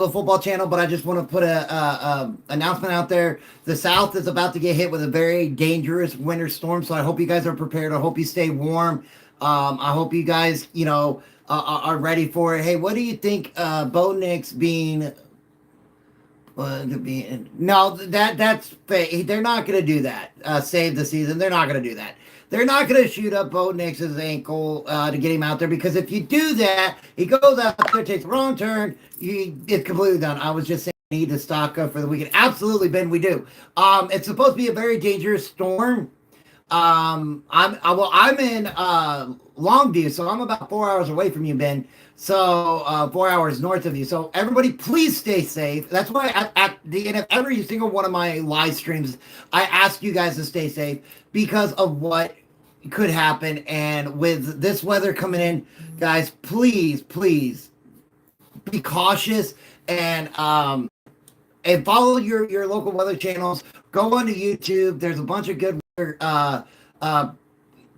the football channel, but I just want to put a announcement out there. The South is about to get hit with a very dangerous winter storm, so I hope you guys are prepared. I hope you stay warm. I hope you guys, are ready for it. Hey, what do you think? Bo Nix being no, that's fake. They're not going to do that. Save the season. They're not going to do that. They're not going to shoot up Bo Nix's ankle to get him out there, because if you do that, he goes out there, takes the wrong turn, it's completely done. I was just saying, we need to stock up for the weekend. Absolutely, Ben, we do. It's supposed to be a very dangerous storm. I'm in Longview, so I'm about 4 hours away from you, Ben. So 4 hours north of you. So everybody, please stay safe. That's why at the end of every single one of my live streams, I ask you guys to stay safe because of what could happen. And with this weather coming in, guys, please be cautious and follow your local weather channels. Go onto YouTube. There's a bunch of good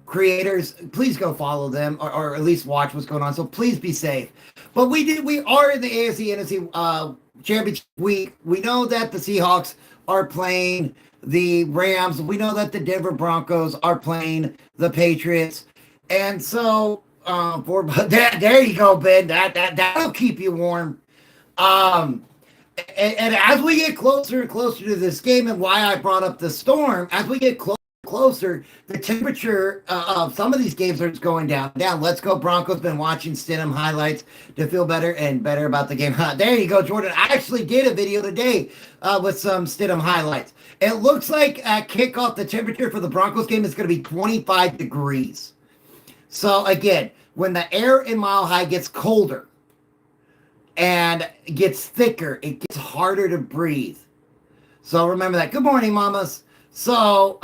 creators. Please go follow them, or at least watch what's going on. So please be safe. But we are in the AFC NFC championship week. We know that the Seahawks are playing the Rams. We know that the Denver Broncos are playing the Patriots. And so there you go, Ben. That'll keep you warm. And as we get closer and closer to this game, and why I brought up the storm, as we get closer, the temperature of some of these games are going down. Let's go Broncos. Been watching Stidham highlights to feel better and better about the game. There you go, Jordan. I actually did a video today with some Stidham highlights. It looks like at kickoff, the temperature for the Broncos game is going to be 25 degrees. So again, when the air in Mile High gets colder and gets thicker, it gets harder to breathe. So remember that. Good morning, mamas. So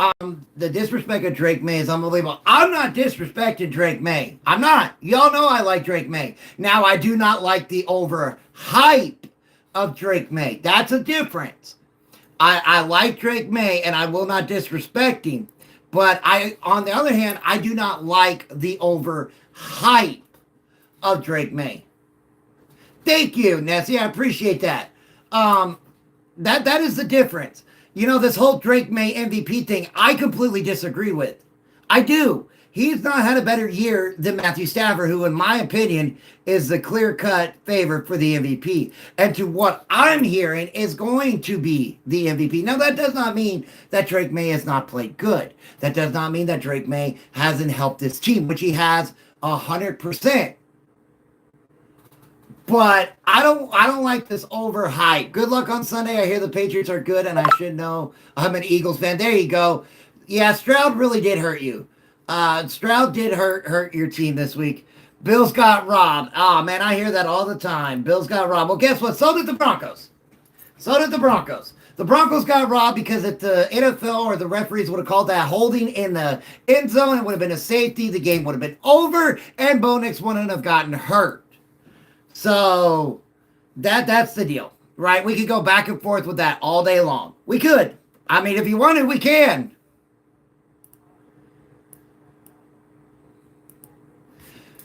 the disrespect of Drake May is unbelievable. I'm not disrespecting Drake May. I'm not. Y'all know I like Drake May. Now, I do not like the overhype of Drake May. That's a difference. I like Drake May, and I will not disrespect him. But on the other hand, I do not like the overhype of Drake May. Thank you, Nessie. I appreciate that. That is the difference. This whole Drake May MVP thing, I completely disagree with. I do. He's not had a better year than Matthew Stafford, who, in my opinion, is the clear-cut favorite for the MVP. And to what I'm hearing, is going to be the MVP. Now, that does not mean that Drake May has not played good. That does not mean that Drake May hasn't helped this team, which he has 100%. But I don't like this overhype. Good luck on Sunday. I hear the Patriots are good, and I should know. I'm an Eagles fan. There you go. Yeah, Stroud really did hurt you. Stroud did hurt your team this week. Bills got robbed. Oh, man, I hear that all the time. Bills got robbed. Well, guess what? So did the Broncos. The Broncos got robbed because if the NFL or the referees would have called that holding in the end zone, it would have been a safety. The game would have been over, and Bo Nix wouldn't have gotten hurt. So that's the deal, right? We could go back and forth with that all day long. We could. I mean, if you wanted, we can.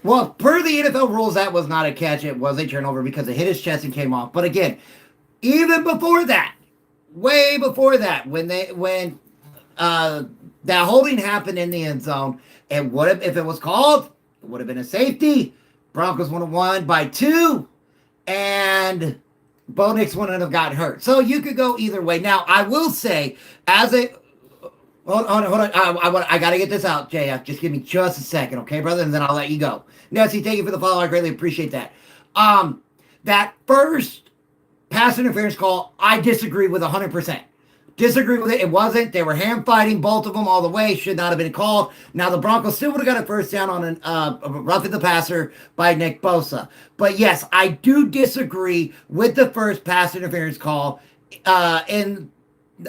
Well, per the NFL rules, that was not a catch. It was a turnover because it hit his chest and came off. But again, even before that, way before that, when that holding happened in the end zone, it would have, if it was called, it would have been a safety. Broncos would have won by 2, and Bo Nix wouldn't have gotten hurt. So you could go either way. Now, I will say, hold on. I got to get this out, JF. Just give me just a second, okay, brother? And then I'll let you go. Nessie, thank you for the follow. I greatly appreciate that. That first pass interference call, I disagree with 100%. Disagree with it. It wasn't. They were ham fighting, both of them all the way. Should not have been called. Now, the Broncos still would have got a first down on a roughing the passer by Nick Bosa. But yes, I do disagree with the first pass interference call in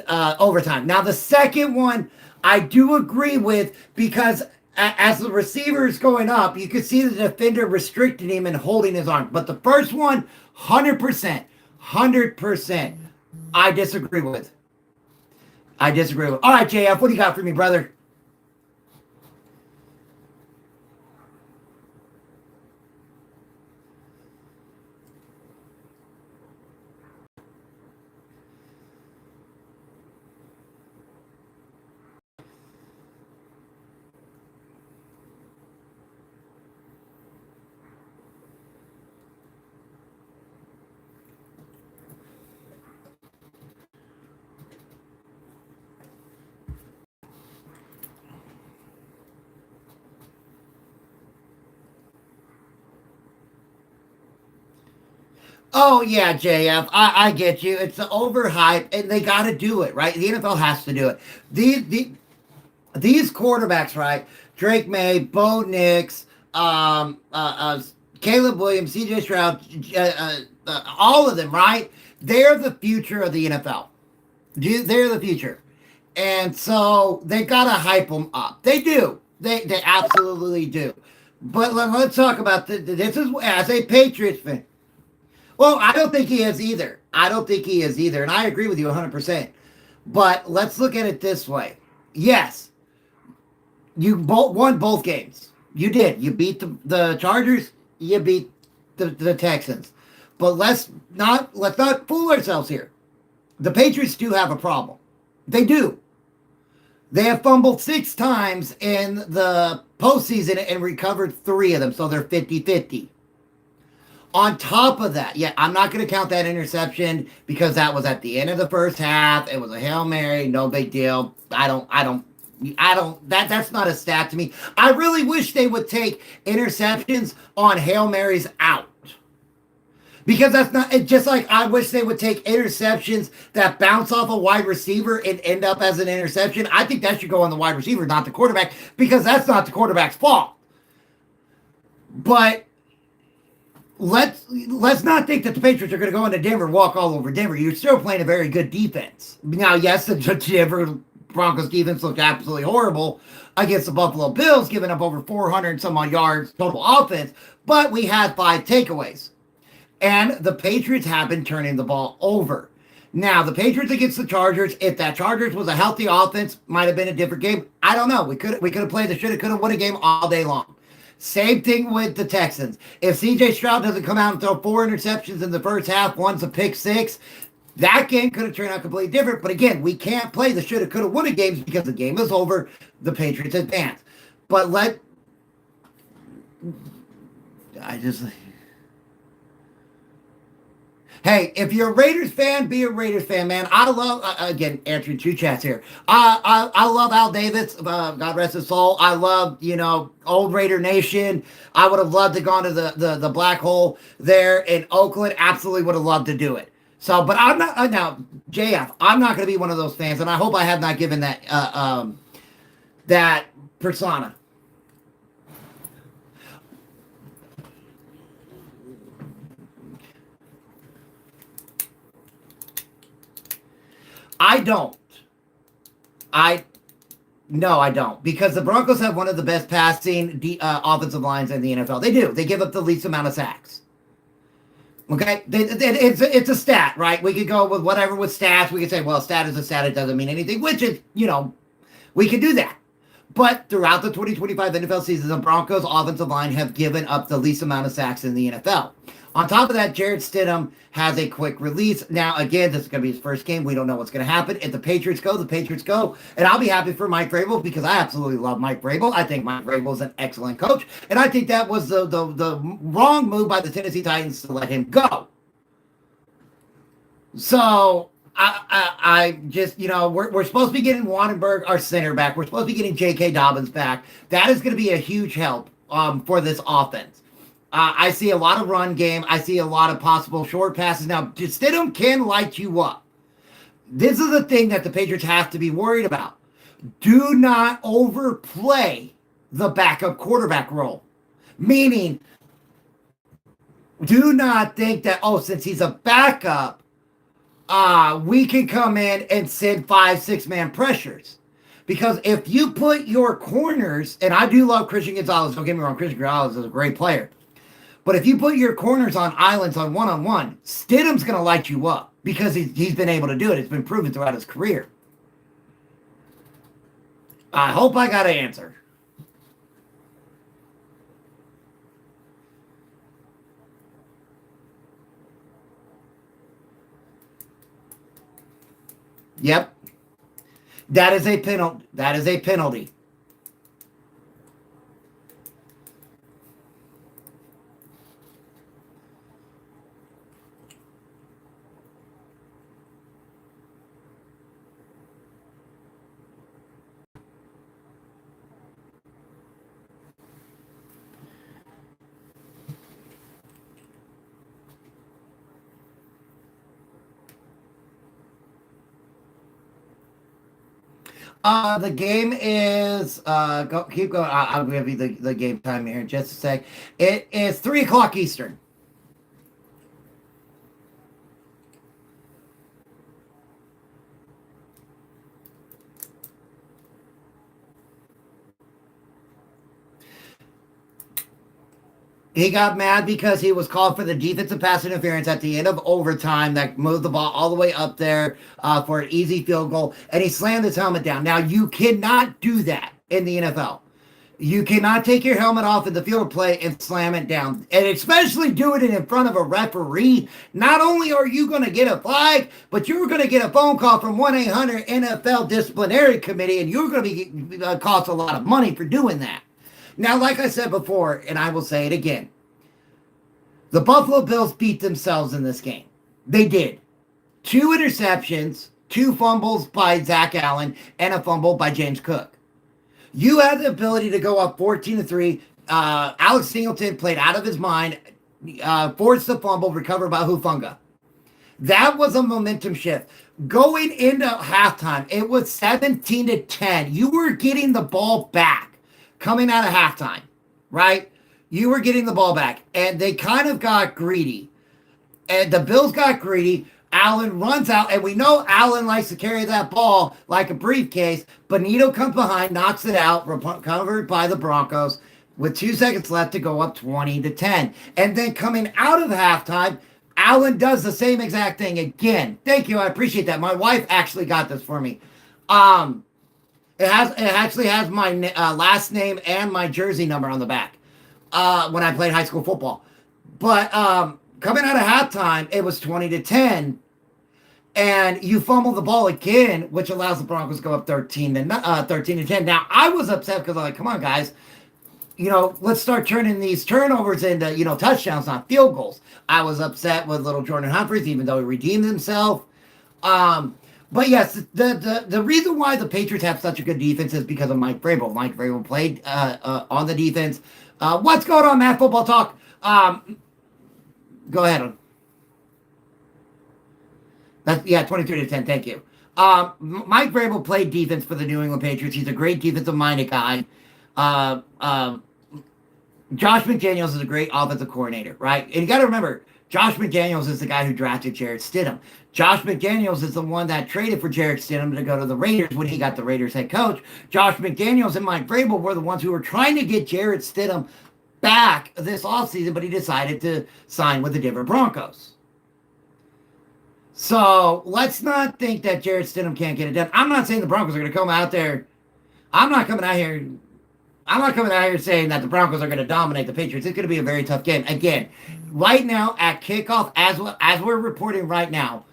overtime. Now, the second one, I do agree with, because as the receiver is going up, you could see the defender restricting him and holding his arm. But the first one, 100%, I disagree with. All right, JF, what do you got for me, brother? Oh yeah, JF, I get you. It's the overhype, and they got to do it, right? The NFL has to do it. These quarterbacks, right? Drake May, Bo Nix, Caleb Williams, CJ Stroud, all of them, right? They're the future of the NFL. They're the future. And so they got to hype them up. They do. They absolutely do. But let's talk about this is as a Patriots fan. Well, I don't think he is either. I don't think he is either. And I agree with you 100%. But let's look at it this way. Yes, you won both games. You did. You beat the Chargers. You beat the Texans. But let's not fool ourselves here. The Patriots do have a problem. They do. They have fumbled 6 times in the postseason and recovered 3 of them, so they're 50-50. On top of that, yeah, I'm not going to count that interception because that was at the end of the first half. It was a Hail Mary, no big deal. That's not a stat to me. I really wish they would take interceptions on Hail Marys out. Because that's not, it's just like I wish they would take interceptions that bounce off a wide receiver and end up as an interception. I think that should go on the wide receiver, not the quarterback, because that's not the quarterback's fault. But let's not think that the Patriots are going to go into Denver and walk all over Denver. You're still playing a very good defense. Now, yes, the Denver Broncos defense looked absolutely horrible against the Buffalo Bills, giving up over 400 and some odd yards total offense, but we had 5 takeaways. And the Patriots have been turning the ball over. Now, the Patriots against the Chargers, if that Chargers was a healthy offense, might have been a different game. I don't know. We could have played the shoulda, coulda, woulda game all day long. Same thing with the Texans. If CJ Stroud doesn't come out and throw 4 interceptions in the first half, one's a pick 6, that game could have turned out completely different. But again, we can't play the shoulda, coulda, woulda games because the game is over. The Patriots advance. But hey, if you're a Raiders fan, be a Raiders fan, man. I love, again, answering 2 chats here. I love Al Davis, God rest his soul. I love, old Raider Nation. I would have loved to gone to the black hole there in Oakland. Absolutely would have loved to do it. So, but I'm not, now, JF, I'm not going to be one of those fans, and I hope I have not given that persona. I don't. No, I don't. Because the Broncos have one of the best passing offensive lines in the NFL. They do. They give up the least amount of sacks. Okay? It's a stat, right? We could go with whatever with stats. We could say, well, stat is a stat. It doesn't mean anything, which is, we could do that. But throughout the 2025 NFL season, the Broncos offensive line have given up the least amount of sacks in the NFL. On top of that, Jarrett Stidham has a quick release. Now, again, this is going to be his first game. We don't know what's going to happen. If the Patriots go, the Patriots go. And I'll be happy for Mike Vrabel because I absolutely love Mike Vrabel. I think Mike Vrabel is an excellent coach. And I think that was the wrong move by the Tennessee Titans to let him go. So, I just, we're supposed to be getting Wanenberg, our center back. We're supposed to be getting J.K. Dobbins back. That is going to be a huge help for this offense. I see a lot of run game. I see a lot of possible short passes. Now, Stidham can light you up. This is the thing that the Patriots have to be worried about. Do not overplay the backup quarterback role. Meaning, do not think that, since he's a backup, we can come in and send 5-6-man pressures. Because if you put your corners, and I do love Christian Gonzalez, don't get me wrong, Christian Gonzalez is a great player. But if you put your corners on islands on one-on-one, Stidham's going to light you up because he's been able to do it. It's been proven throughout his career. I hope I got an answer. Yep. That is a penalty. That is a penalty. The game is keep going. I'll give you the game time here in just a sec. It is 3 o'clock Eastern. He got mad because he was called for the defensive pass interference at the end of overtime that moved the ball all the way up there for an easy field goal, and he slammed his helmet down. Now, you cannot do that in the NFL. You cannot take your helmet off in the field of play and slam it down, and especially do it in front of a referee. Not only are you going to get a flag, but you're going to get a phone call from 1-800 NFL disciplinary committee, and you're going to be cost a lot of money for doing that. Now, like I said before, and I will say it again, the Buffalo Bills beat themselves in this game. They did. 2 interceptions, 2 fumbles by Zach Allen, and a fumble by James Cook. You had the ability to go up 14-3. Alex Singleton played out of his mind, forced the fumble, recovered by Hufanga. That was a momentum shift. Going into halftime, it was 17-10. You were getting the ball back coming out of halftime, right? You were getting the ball back, and they kind of got greedy. And the Bills got greedy. Allen runs out, and we know Allen likes to carry that ball like a briefcase. Benito comes behind, knocks it out, covered by the Broncos with 2 seconds left to go up 20-10. And then coming out of halftime, Allen does the same exact thing again. Thank you, I appreciate that. My wife actually got this for me. It actually has my last name and my jersey number on the back when I played high school football. But coming out of halftime, it was 20-10, and you fumble the ball again, which allows the Broncos to go up 13-10. Now, I was upset because I'm like, come on, guys. Let's start turning these turnovers into, touchdowns, not field goals. I was upset with little Jordan Humphries, even though he redeemed himself. But yes, the reason why the Patriots have such a good defense is because of Mike Vrabel. Mike Vrabel played on the defense. What's going on, Matt? Football Talk. Go ahead. 23-10. Thank you. Mike Vrabel played defense for the New England Patriots. He's a great defensive-minded guy. Josh McDaniels is a great offensive coordinator, right? And you got to remember, Josh McDaniels is the guy who drafted Jarrett Stidham. Josh McDaniels is the one that traded for Jarrett Stidham to go to the Raiders when he got the Raiders head coach. Josh McDaniels and Mike Vrabel were the ones who were trying to get Jarrett Stidham back this offseason, but he decided to sign with the Denver Broncos. So let's not think that Jarrett Stidham can't get it done. I'm not saying the Broncos are going to come out there. I'm not coming out here saying that the Broncos are going to dominate the Patriots. It's going to be a very tough game. Again, right now at kickoff, as we're reporting right now,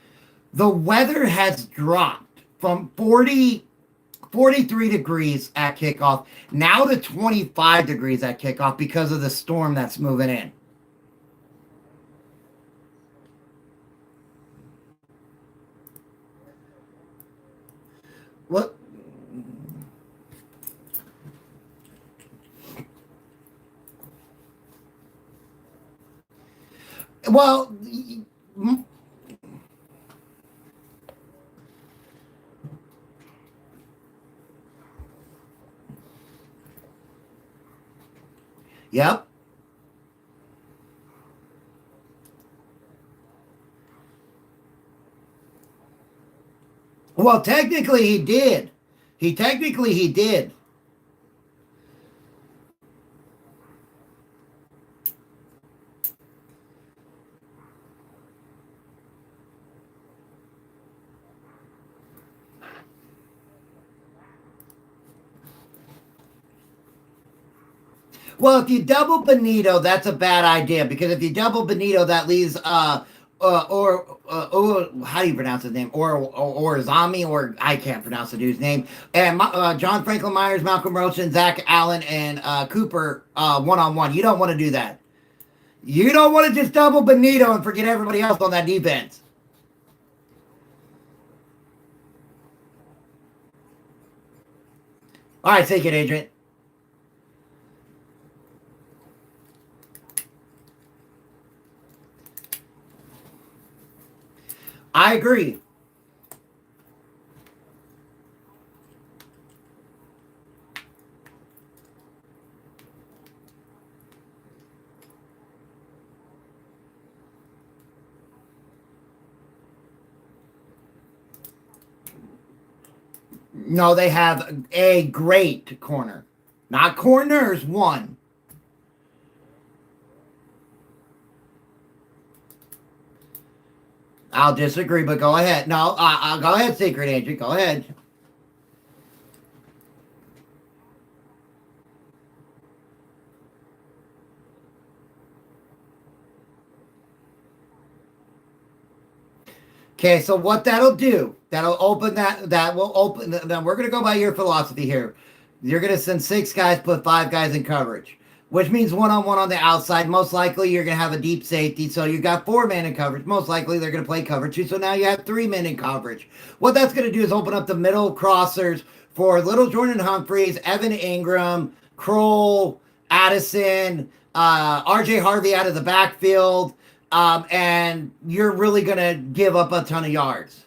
the weather has dropped from 43 degrees at kickoff now to 25 degrees at kickoff because of the storm that's moving in. What? Well, yep. Well, technically he did. He did. Well, if you double Benito, that's a bad idea because if you double Benito, that leaves or how do you pronounce his name? Or Zami, or I can't pronounce the dude's name. And John Franklin Myers, Malcolm Roach, and Zach Allen and Cooper one-on-one. You don't want to do that. You don't want to just double Benito and forget everybody else on that defense. All right, take it, Adrian. I agree. No, they have a great corner. Not corners, one. I'll disagree, but go ahead. No, I'll go ahead, Secret Agent. Go ahead. Okay, so what that'll do, that'll open that will open. Now we're going to go by your philosophy here. You're going to send 6 guys, put 5 guys in coverage, which means one-on-one on the outside. Most likely you're going to have a deep safety, so you got 4 men in coverage. Most likely they're going to play cover 2, so now you have 3 men in coverage. What that's going to do is open up the middle crossers for Little Jordan Humphreys, Evan Ingram, Kroll, Addison, RJ Harvey out of the backfield. And you're really going to give up a ton of yards.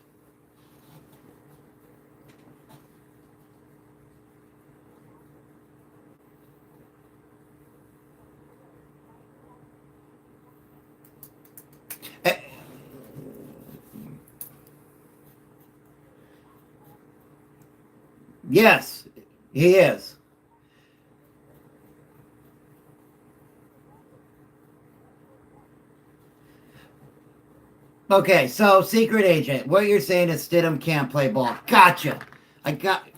Yes, he is. Okay, so Secret Agent, what you're saying is Stidham can't play ball. Gotcha. I got.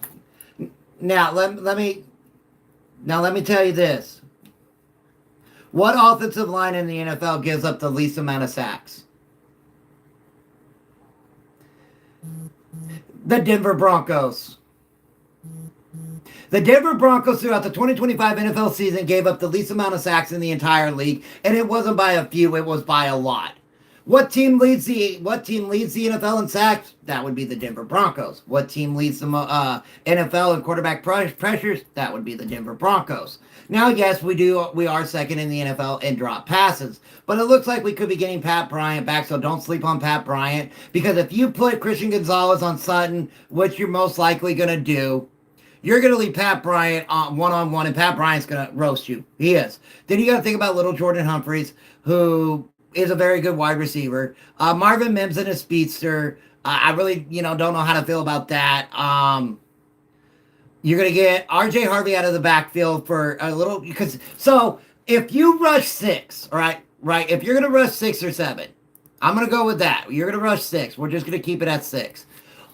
Now let me tell you this. What offensive line in the NFL gives up the least amount of sacks? The Denver Broncos. The Denver Broncos throughout the 2025 NFL season gave up the least amount of sacks in the entire league, and it wasn't by a few, it was by a lot. What team leads the NFL in sacks? That would be the Denver Broncos. What team leads the NFL in quarterback pressures? That would be the Denver Broncos. Now, yes, we are second in the NFL in drop passes, but it looks like we could be getting Pat Bryant back. So don't sleep on Pat Bryant, because if you put Christian Gonzalez on Sutton, which you're most likely going to do, you're going to leave Pat Bryant one-on-one, and Pat Bryant's going to roast you. He is. Then you got to think about Little Jordan Humphreys, who is a very good wide receiver. Marvin Mims and a speedster. I really, don't know how to feel about that. You're going to get RJ Harvey out of the backfield for a little, so if you rush 6, right, if you're going to rush 6 or 7, I'm going to go with that. You're going to rush 6. We're just going to keep it at 6.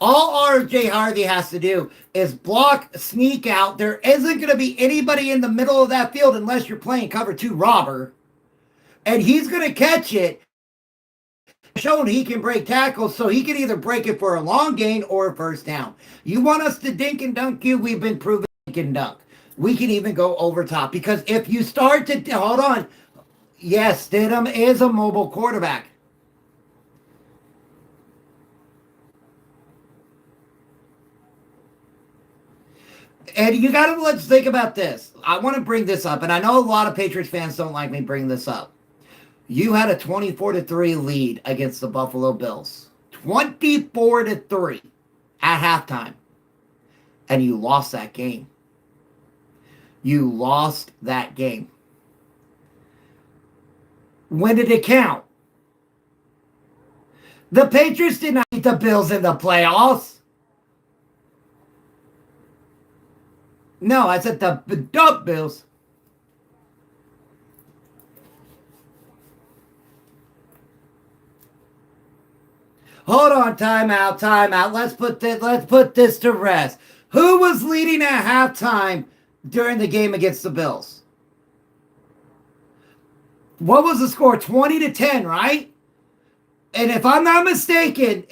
All RJ Harvey has to do is block, sneak out. There isn't going to be anybody in the middle of that field unless you're playing cover 2 robber. And he's going to catch it, showing he can break tackles, so he can either break it for a long gain or a first down. You want us to dink and dunk you? We've been proven dink and dunk. We can even go over top, because if you start to, hold on, yes, Stidham is a mobile quarterback. And let's think about this. I want to bring this up, and I know a lot of Patriots fans don't like me bringing this up. You had a 24-3 lead against the Buffalo Bills. 24-3 at halftime. And you lost that game. You lost that game. When did it count? The Patriots did not beat the Bills in the playoffs. No, I said the Bills. Hold on, timeout. Let's put this to rest. Who was leading at halftime during the game against the Bills? What was the score? 20-10, right? And if I'm not mistaken,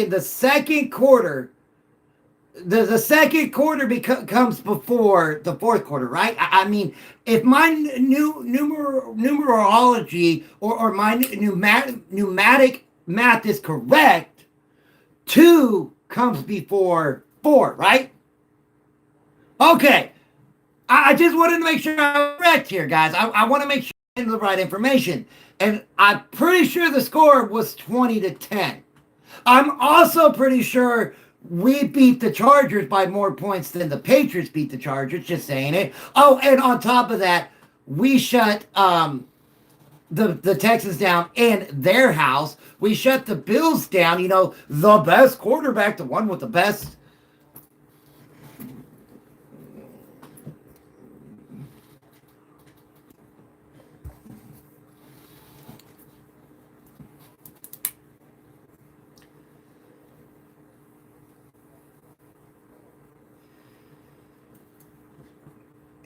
the second quarter, the second quarter comes before the fourth quarter, right? I mean, if my numerology or my pneumatic math is correct, 2 comes before 4, right? Okay. I just wanted to make sure I'm correct here, guys. I want to make sure I'm getting the right information. And I'm pretty sure the score was 20-10. I'm also pretty sure we beat the Chargers by more points than the Patriots beat the Chargers, just saying it. Oh, and on top of that, we shut the Texans down in their house. We shut the Bills down, the best quarterback, the one with the best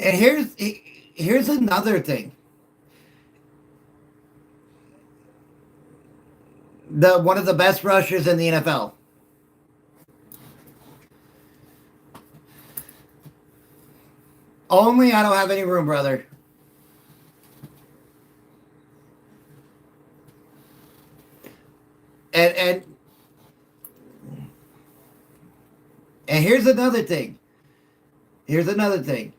And here's another thing. The one of the best rushers in the NFL. Only I don't have any room, brother. And and here's another thing. Here's another thing.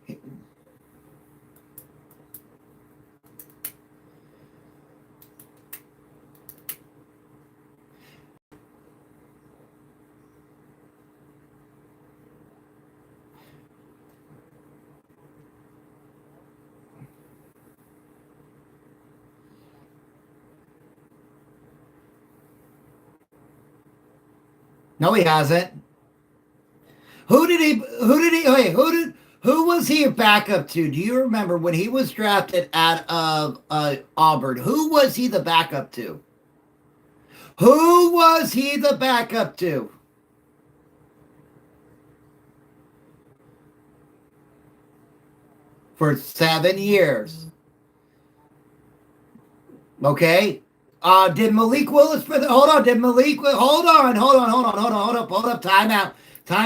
No, he hasn't. Who was he a backup to? Do you remember when he was drafted out of Auburn? Who was he the backup to? Who was he the backup to? For 7 years. Okay. Did Malik Willis for the hold on? Did Malik hold up, time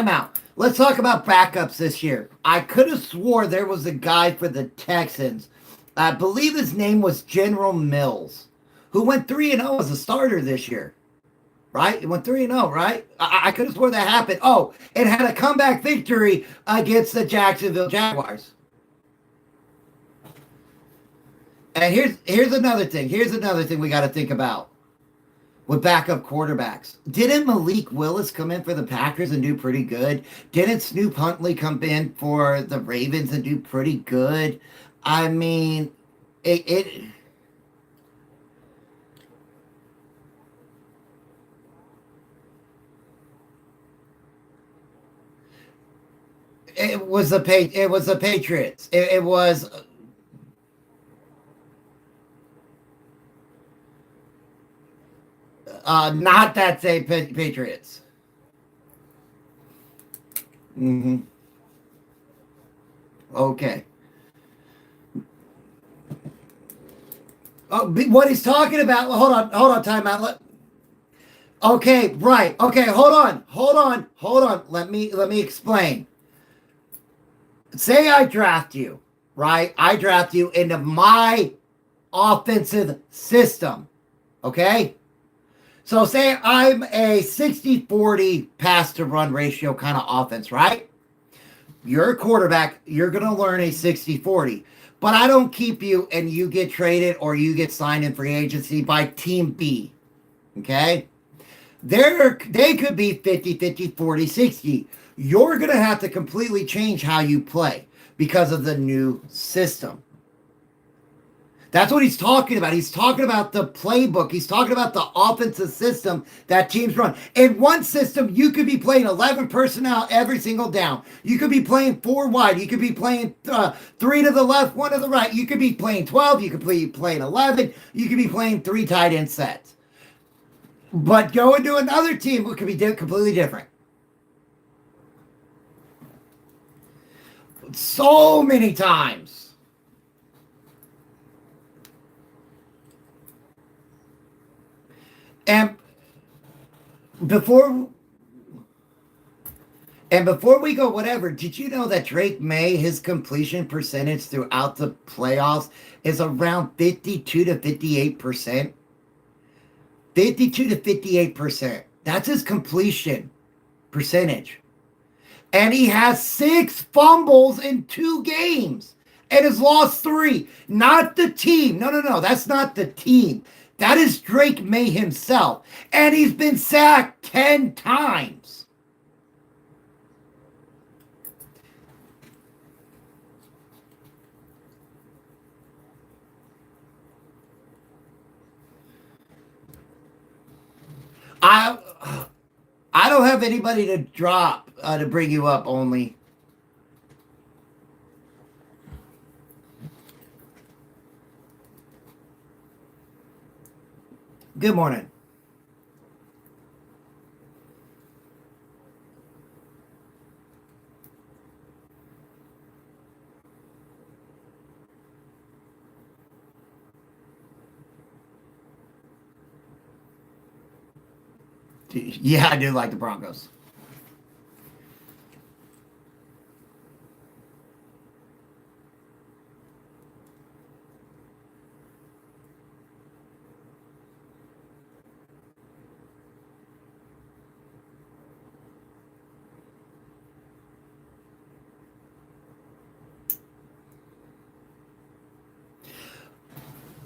out. Let's talk about backups this year. I could have swore there was a guy for the Texans. I believe his name was General Mills, who went 3-0 as a starter this year. Right? It went 3-0, right? I could have swore that happened. Oh, it had a comeback victory against the Jacksonville Jaguars. And here's another thing. Here's another thing we got to think about with backup quarterbacks. Didn't Malik Willis come in for the Packers and do pretty good? Didn't Snoop Huntley come in for the Ravens and do pretty good? I mean, it was the Patriots. It was not that same Patriots. Hmm. Okay. Oh, what he's talking about? Hold on, time out. Okay, right. Okay, hold on. Let me explain. Say I draft you, right? I draft you into my offensive system. Okay? So say I'm a 60-40 pass to run ratio kind of offense, right? You're a quarterback, you're going to learn a 60-40. But I don't keep you and you get traded or you get signed in free agency by team B. Okay? They could be 50-50, 40-60. You're going to have to completely change how you play because of the new system. That's what he's talking about. He's talking about the playbook. He's talking about the offensive system that teams run. In one system, you could be playing 11 personnel every single down. You could be playing 4 wide. You could be playing 3 to the left, 1 to the right. You could be playing 12. You could be playing 11. You could be playing 3 tight end sets. But go into another team, it could be completely different. So many times. And before we go, whatever, did you know that Drake May, his completion percentage throughout the playoffs is around 52 to 58%? 52 to 58%. That's his completion percentage. And he has 6 fumbles in 2 games and has lost 3. Not the team. No. That's not the team. That is Drake May himself. And he's been sacked 10 times. I don't have anybody to drop to bring you up only. Good morning. Yeah, I do like the Broncos.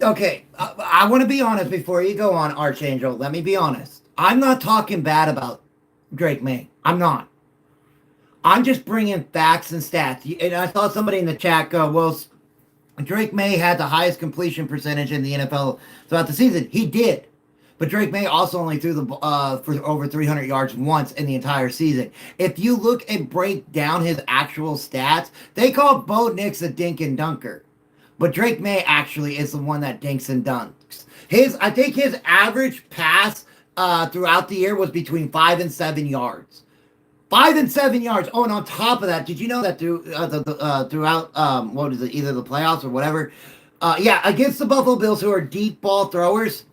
Okay, I want to be honest before you go on, Archangel. Let me be honest. I'm not talking bad about Drake May. I'm not. I'm just bringing facts and stats. And I saw somebody in the chat go, well, Drake May had the highest completion percentage in the NFL throughout the season. He did. But Drake May also only threw the for over 300 yards once in the entire season. If you look and break down his actual stats, they call Bo Nix a dink and dunker. But Drake May actually is the one that dinks and dunks. I think his average pass throughout the year was between 5 and 7 yards. 5 and 7 yards. Oh, and on top of that, did you know that throughout what is it, either the playoffs or whatever? Yeah, against the Buffalo Bills, who are deep ball throwers,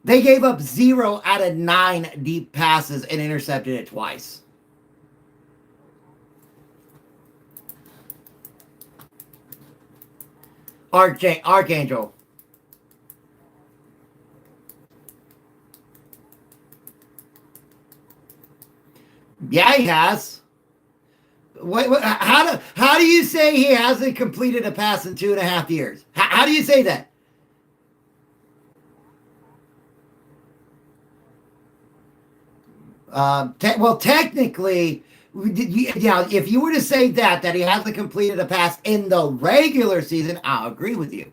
they gave up 0 out of 9 deep passes and intercepted it twice. Archangel. Yeah, he has. How do you say he hasn't completed a pass in 2.5 years? How do you say that? Well, technically, yeah, if you were to say that he hasn't completed a pass in the regular season, I'll agree with you.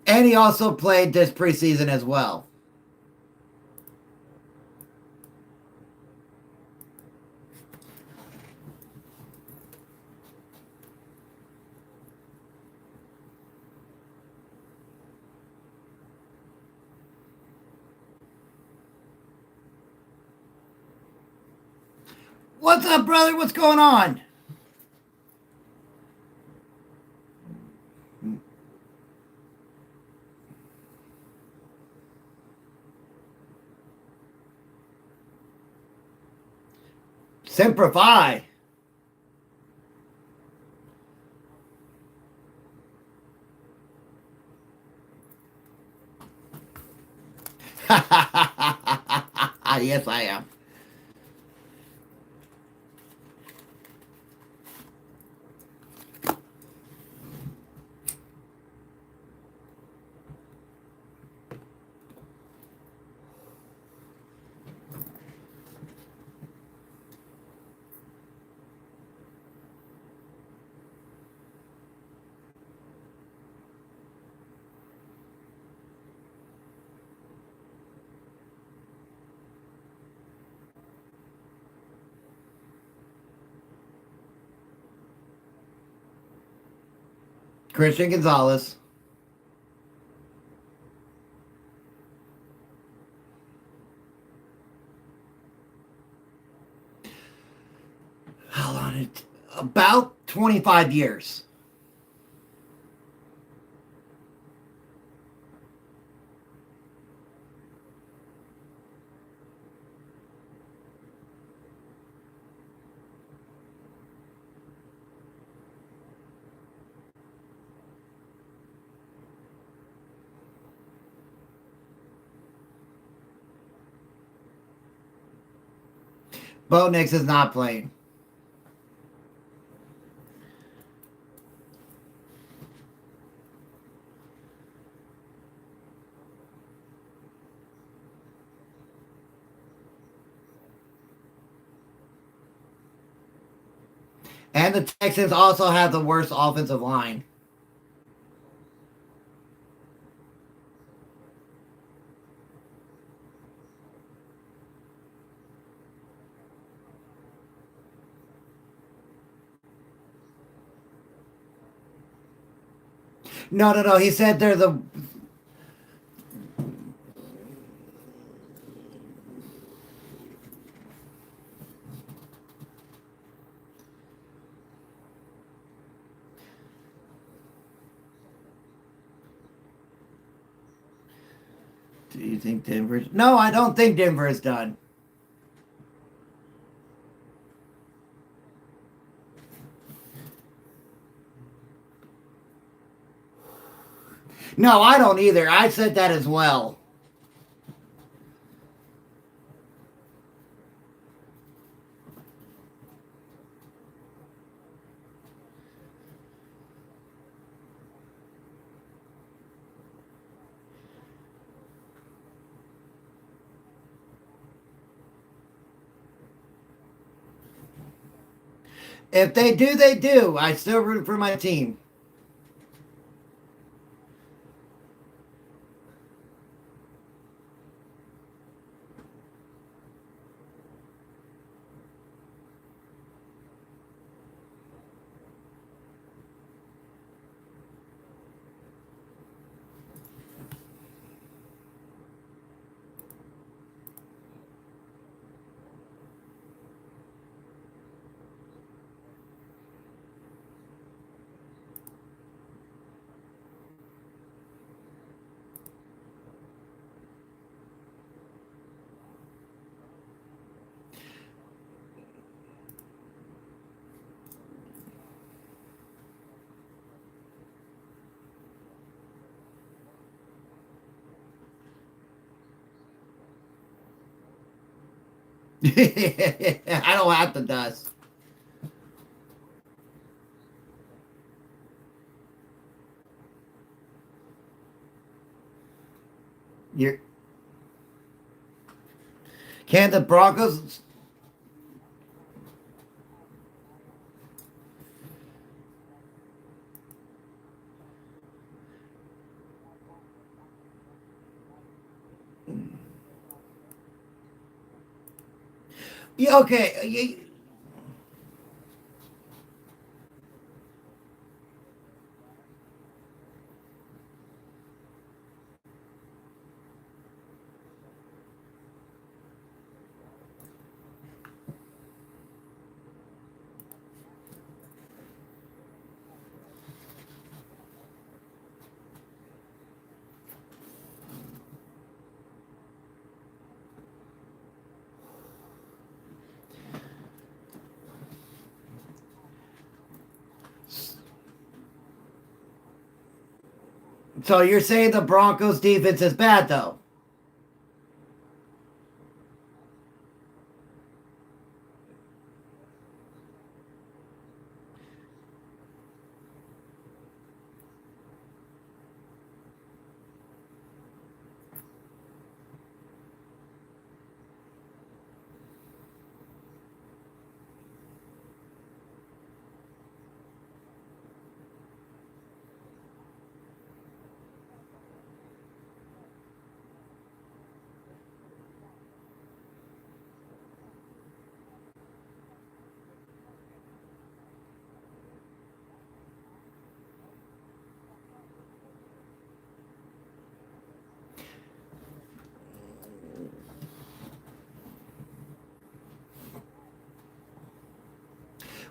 And he also played this preseason as well. What's up, brother? What's going on? Simplify. Yes, I am. Christian Gonzalez. How long? About 25 years. Bo Nix is not playing. And the Texans also have the worst offensive line. No. He said they're the. Do you think Denver's? No, I don't think Denver is done. No, I don't either. I said that as well. If they do, they do. I still root for my team. I don't have the dust. You're can the Broncos? Yeah, okay. So you're saying the Broncos defense is bad though?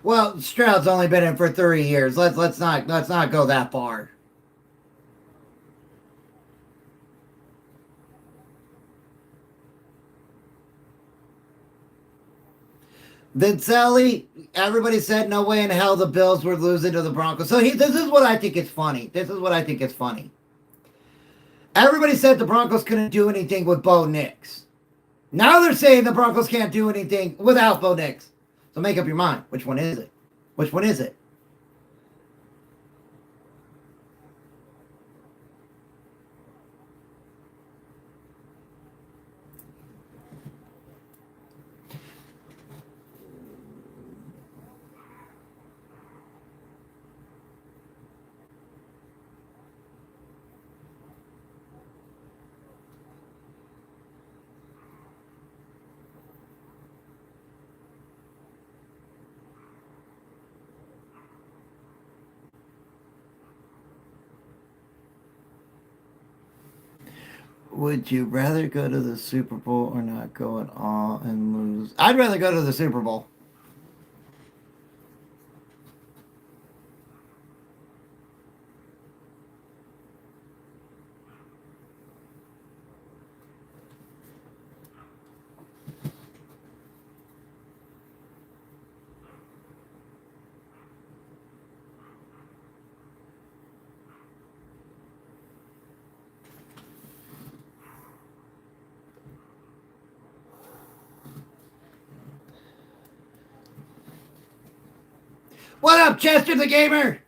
Well, Stroud's only been in for 3 years. Let's not go that far. Vincelli, everybody said no way in hell the Bills were losing to the Broncos. So this is what I think is funny. This is what I think is funny. Everybody said the Broncos couldn't do anything with Bo Nix. Now they're saying the Broncos can't do anything without Bo Nix. So make up your mind. Which one is it? Which one is it? Would you rather go to the Super Bowl or not go at all and lose? I'd rather go to the Super Bowl. What up, Chester the Gamer?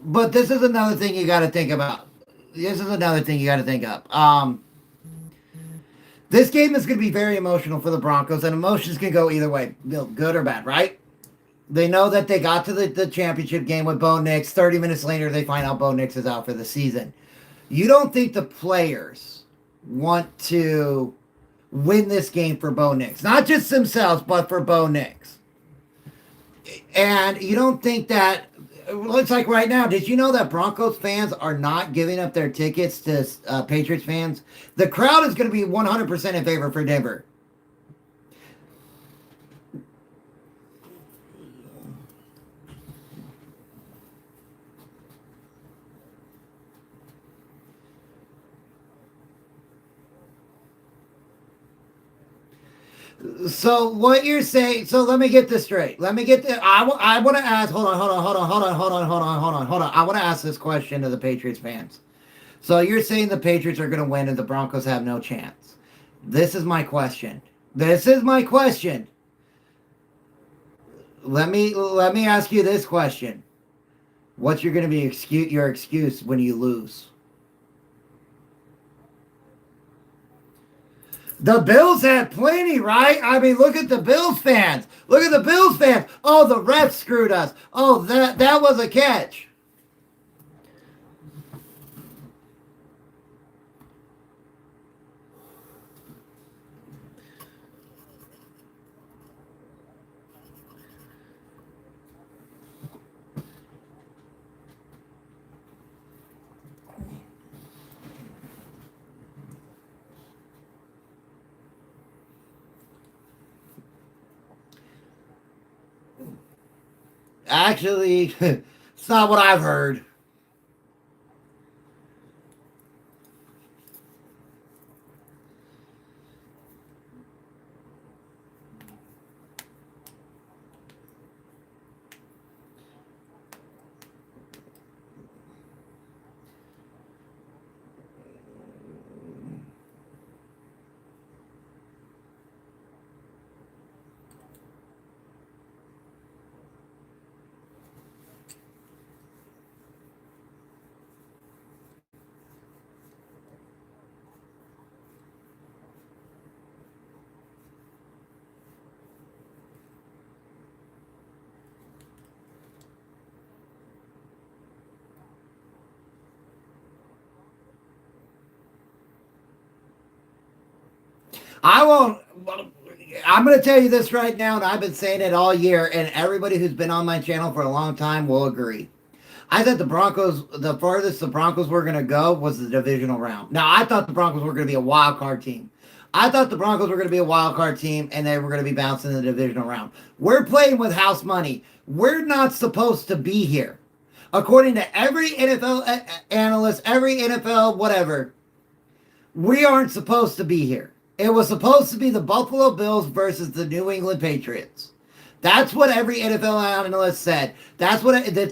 But this is another thing you got to think about. This is another thing you got to think of. This game is going to be very emotional for the Broncos, and emotions can go either way, good or bad, right? They know that they got to the championship game with Bo Nix. 30 minutes later, they find out Bo Nix is out for the season. You don't think the players want to win this game for Bo Nix? Not just themselves, but for Bo Nix. And you don't think that it looks like right now, did you know that Broncos fans are not giving up their tickets to Patriots fans? The crowd is going to be 100% in favor for Denver. So what you're saying? So let me get this straight. Let me get the. I want to ask. Hold on. I want to ask this question to the Patriots fans. So you're saying the Patriots are going to win and the Broncos have no chance? This is my question. This is my question. Let me ask you this question. What's your going to be your excuse when you lose? The Bills had plenty, right? I mean, look at the Bills fans. Look at the Bills fans. Oh, the refs screwed us. Oh, that was a catch. Actually, it's not what I've heard. I won't. I'm going to tell you this right now, and I've been saying it all year, and everybody who's been on my channel for a long time will agree. I thought the Broncos, the farthest the Broncos were going to go was the divisional round. Now, I thought the Broncos were going to be a wild card team. I thought the Broncos were going to be a wild card team, and they were going to be bouncing in the divisional round. We're playing with house money. We're not supposed to be here. According to every NFL analyst, every NFL whatever, we aren't supposed to be here. It was supposed to be the Buffalo Bills versus the New England Patriots. That's what every NFL analyst said. That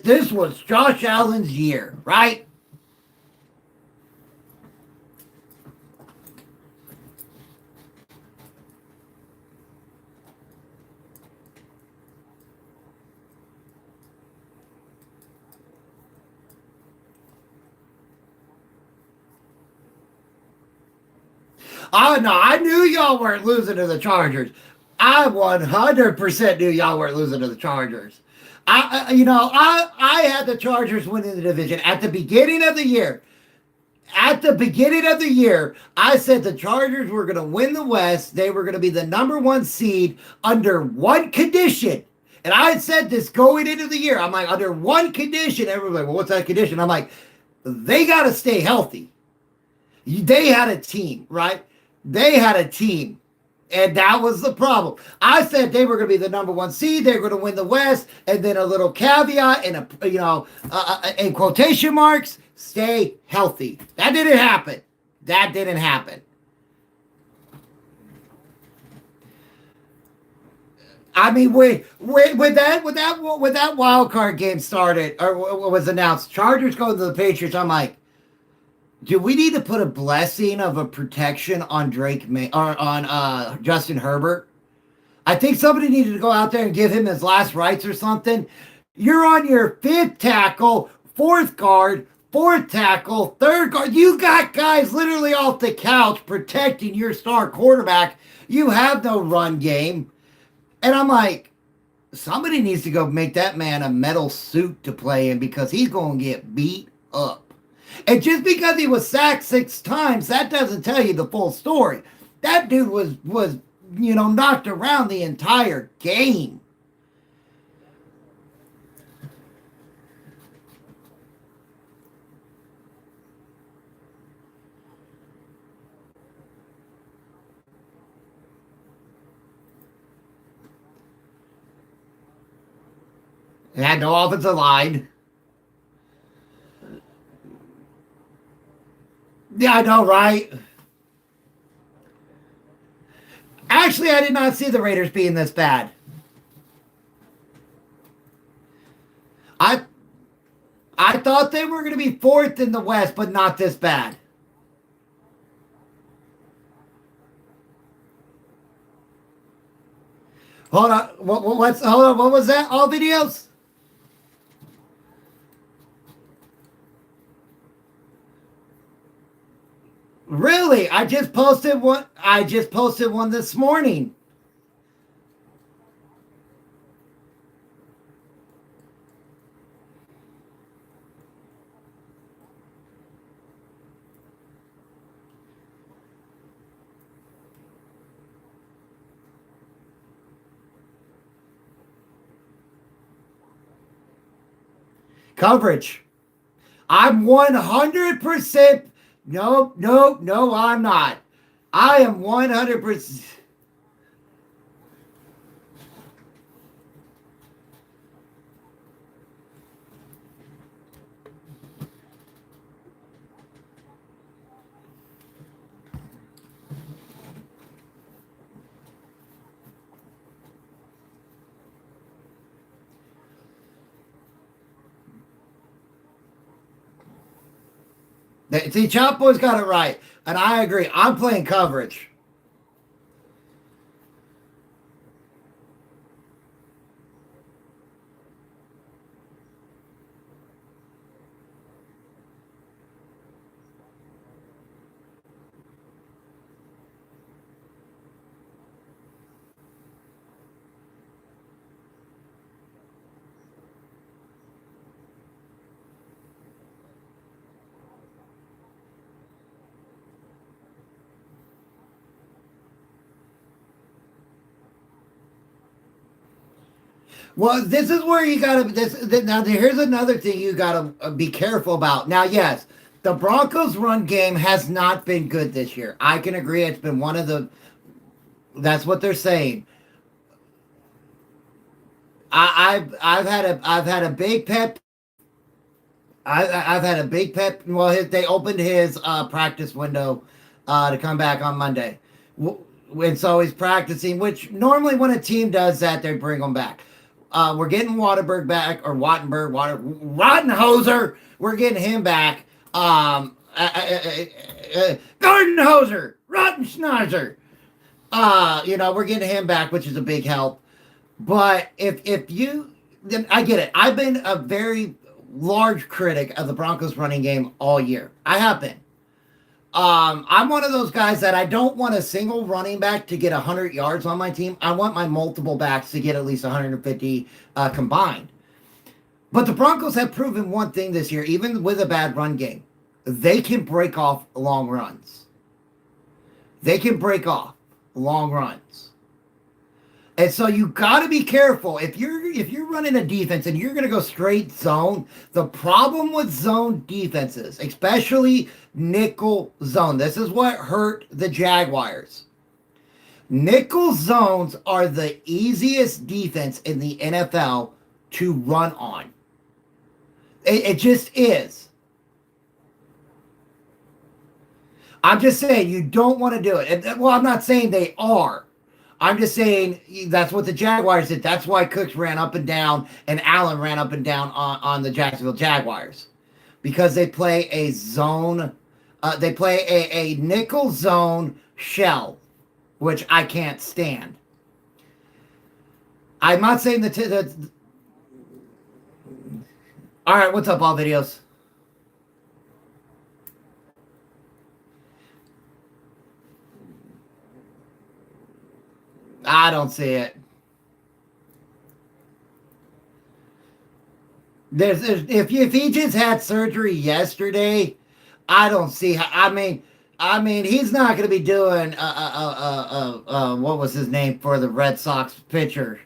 this was Josh Allen's year, right? Oh no, I knew y'all weren't losing to the Chargers. I 100% knew y'all weren't losing to the Chargers. I had the Chargers winning the division at the beginning of the year. At the beginning of the year, I said the Chargers were going to win the West. They were going to be the number one seed under one condition. And I had said this going into the year. I'm like, under one condition. Everybody's like, well, what's that condition? I'm like, they got to stay healthy. They had a team, right? They had a team. And that was the problem. I said they were going to be the number one seed. They were going to win the West. And then a little caveat and in quotation marks, stay healthy. That didn't happen. That didn't happen. I mean, when that wild card game started or was announced, Chargers going to the Patriots. I'm like, Do we need to put a blessing of a protection on Drake May or on Justin Herbert? I think somebody needed to go out there and give him his last rites or something. You're on your fifth tackle, fourth guard, fourth tackle, third guard. You got guys literally off the couch protecting your star quarterback. You have no run game. And I'm like, somebody needs to go make that man a metal suit to play in because he's going to get beat up. And just because he was sacked 6 times, that doesn't tell you the full story. That dude was knocked around the entire game. It had no offensive line. Yeah, I know, right? Actually, I did not see the Raiders being this bad. I I thought they were going to be fourth in the West, but not this bad. Hold on. Hold on. What was that? All videos? Really? I just posted one. I just posted one this morning. Coverage. I'm 100%. No, no, no, I'm not. I am 100%. See, Chapo's got it right. And I agree. I'm playing coverage. Well, this is where you gotta. Now, here's another thing you gotta be careful about. Now, yes, the Broncos' run game has not been good this year. I can agree. It's been one of the. That's what they're saying. I've had a big pet. I've had a big pet. Well, they opened his practice window to come back on Monday, and so he's practicing. Which normally when a team does that, they bring him back. We're getting Waterberg back, or Rottenhoser. We're getting him back. Gardenhoser, Rottenschnauzer. We're getting him back, which is a big help. But if you, then I get it. I've been a very large critic of the Broncos running game all year. I have been. I'm one of those guys that I don't want a single running back to get 100 yards on my team. I want my multiple backs to get at least 150 combined. But the Broncos have proven one thing this year, even with a bad run game. They can break off long runs. They can break off long runs. And so you got to be careful if you're running a defense and you're going to go straight zone. The problem with zone defenses, especially nickel zone, this is what hurt the Jaguars. Nickel zones are the easiest defense in the NFL to run on. It just is. I'm just saying you don't want to do it. Well, I'm not saying they are. I'm just saying that's what the Jaguars did. That's why Cooks ran up and down and Allen ran up and down on the Jacksonville Jaguars. Because they play a zone They play a nickel zone shell, which I can't stand. I'm not saying that. All right, what's up, all videos? I don't see it. If he just had surgery yesterday, I don't see how. I mean, he's not going to be doing what was his name for the Red Sox pitcher?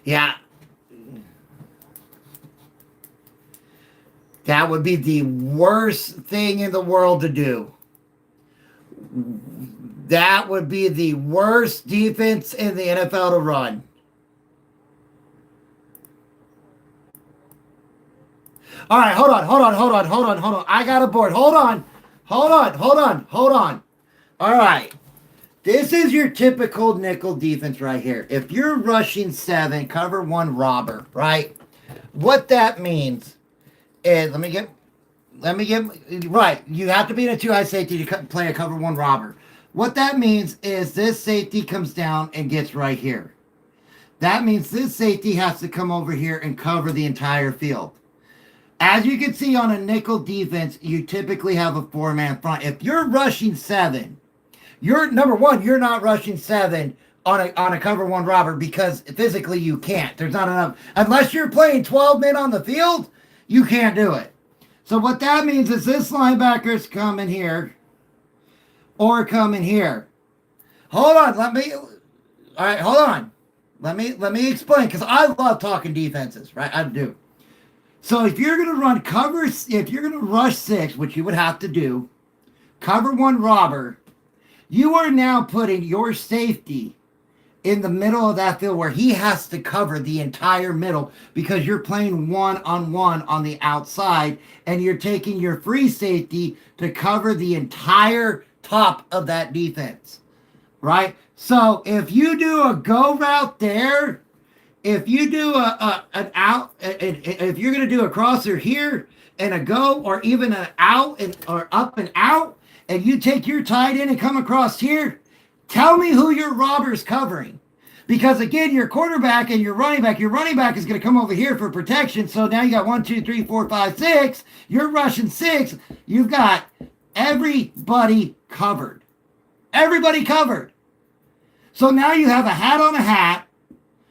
Yeah, that would be the worst thing in the world to do. That would be the worst defense in the NFL to run. All right, hold on. I got a board. Hold on. All right. This is your typical nickel defense right here. If you're rushing 7, cover 1 robber, right? What that means is, right. You have to be in a 2 high safety to play a cover 1 robber. What that means is this safety comes down and gets right here. That means this safety has to come over here and cover the entire field. As you can see on a nickel defense, you typically have a 4-man front. If you're rushing 7, you're number one, you're not rushing 7 on a cover 1 robber because physically you can't. There's not enough. Unless you're playing 12 men on the field, you can't do it. So what that means is this linebacker's coming here or coming here. Hold on, hold on. Let me explain because I love talking defenses, right? I do. So if you're going to run covers, if you're going to rush 6, which you would have to do, cover 1 robber, you are now putting your safety in the middle of that field where he has to cover the entire middle because you're playing 1-on-1 on the outside and you're taking your free safety to cover the entire top of that defense, right? So if you do a go route there, if you do an out, if you're going to do a crosser here and a go, or even an out or up and out, and you take your tight end and come across here, tell me who your robber's covering. Because again, your quarterback and your running back is going to come over here for protection. So now you got 1, 2, 3, 4, 5, 6. You're rushing 6. You've got everybody covered. Everybody covered. So now you have a hat on a hat.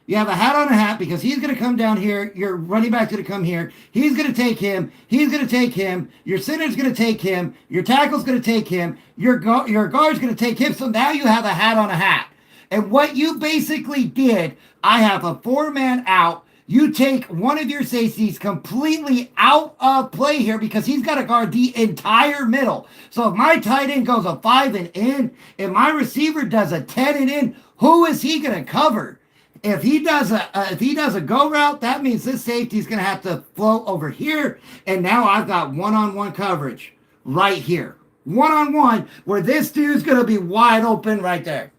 You have a hat on a hat because he's going to come down here. Your running back's going to come here. He's going to take him. He's going to take him. Your center's going to take him. Your tackle's going to take him. Your guard's going to take him. So now you have a hat on a hat. And what you basically did, I have a 4-man out. You take one of your safeties completely out of play here because he's got to guard the entire middle. So if my tight end goes a 5 and in, if my receiver does a 10 and in, who is he going to cover? If he does a go route, that means this safety is going to have to float over here, and now I've got 1-on-1 coverage right here, 1-on-1, where this dude's going to be wide open right there.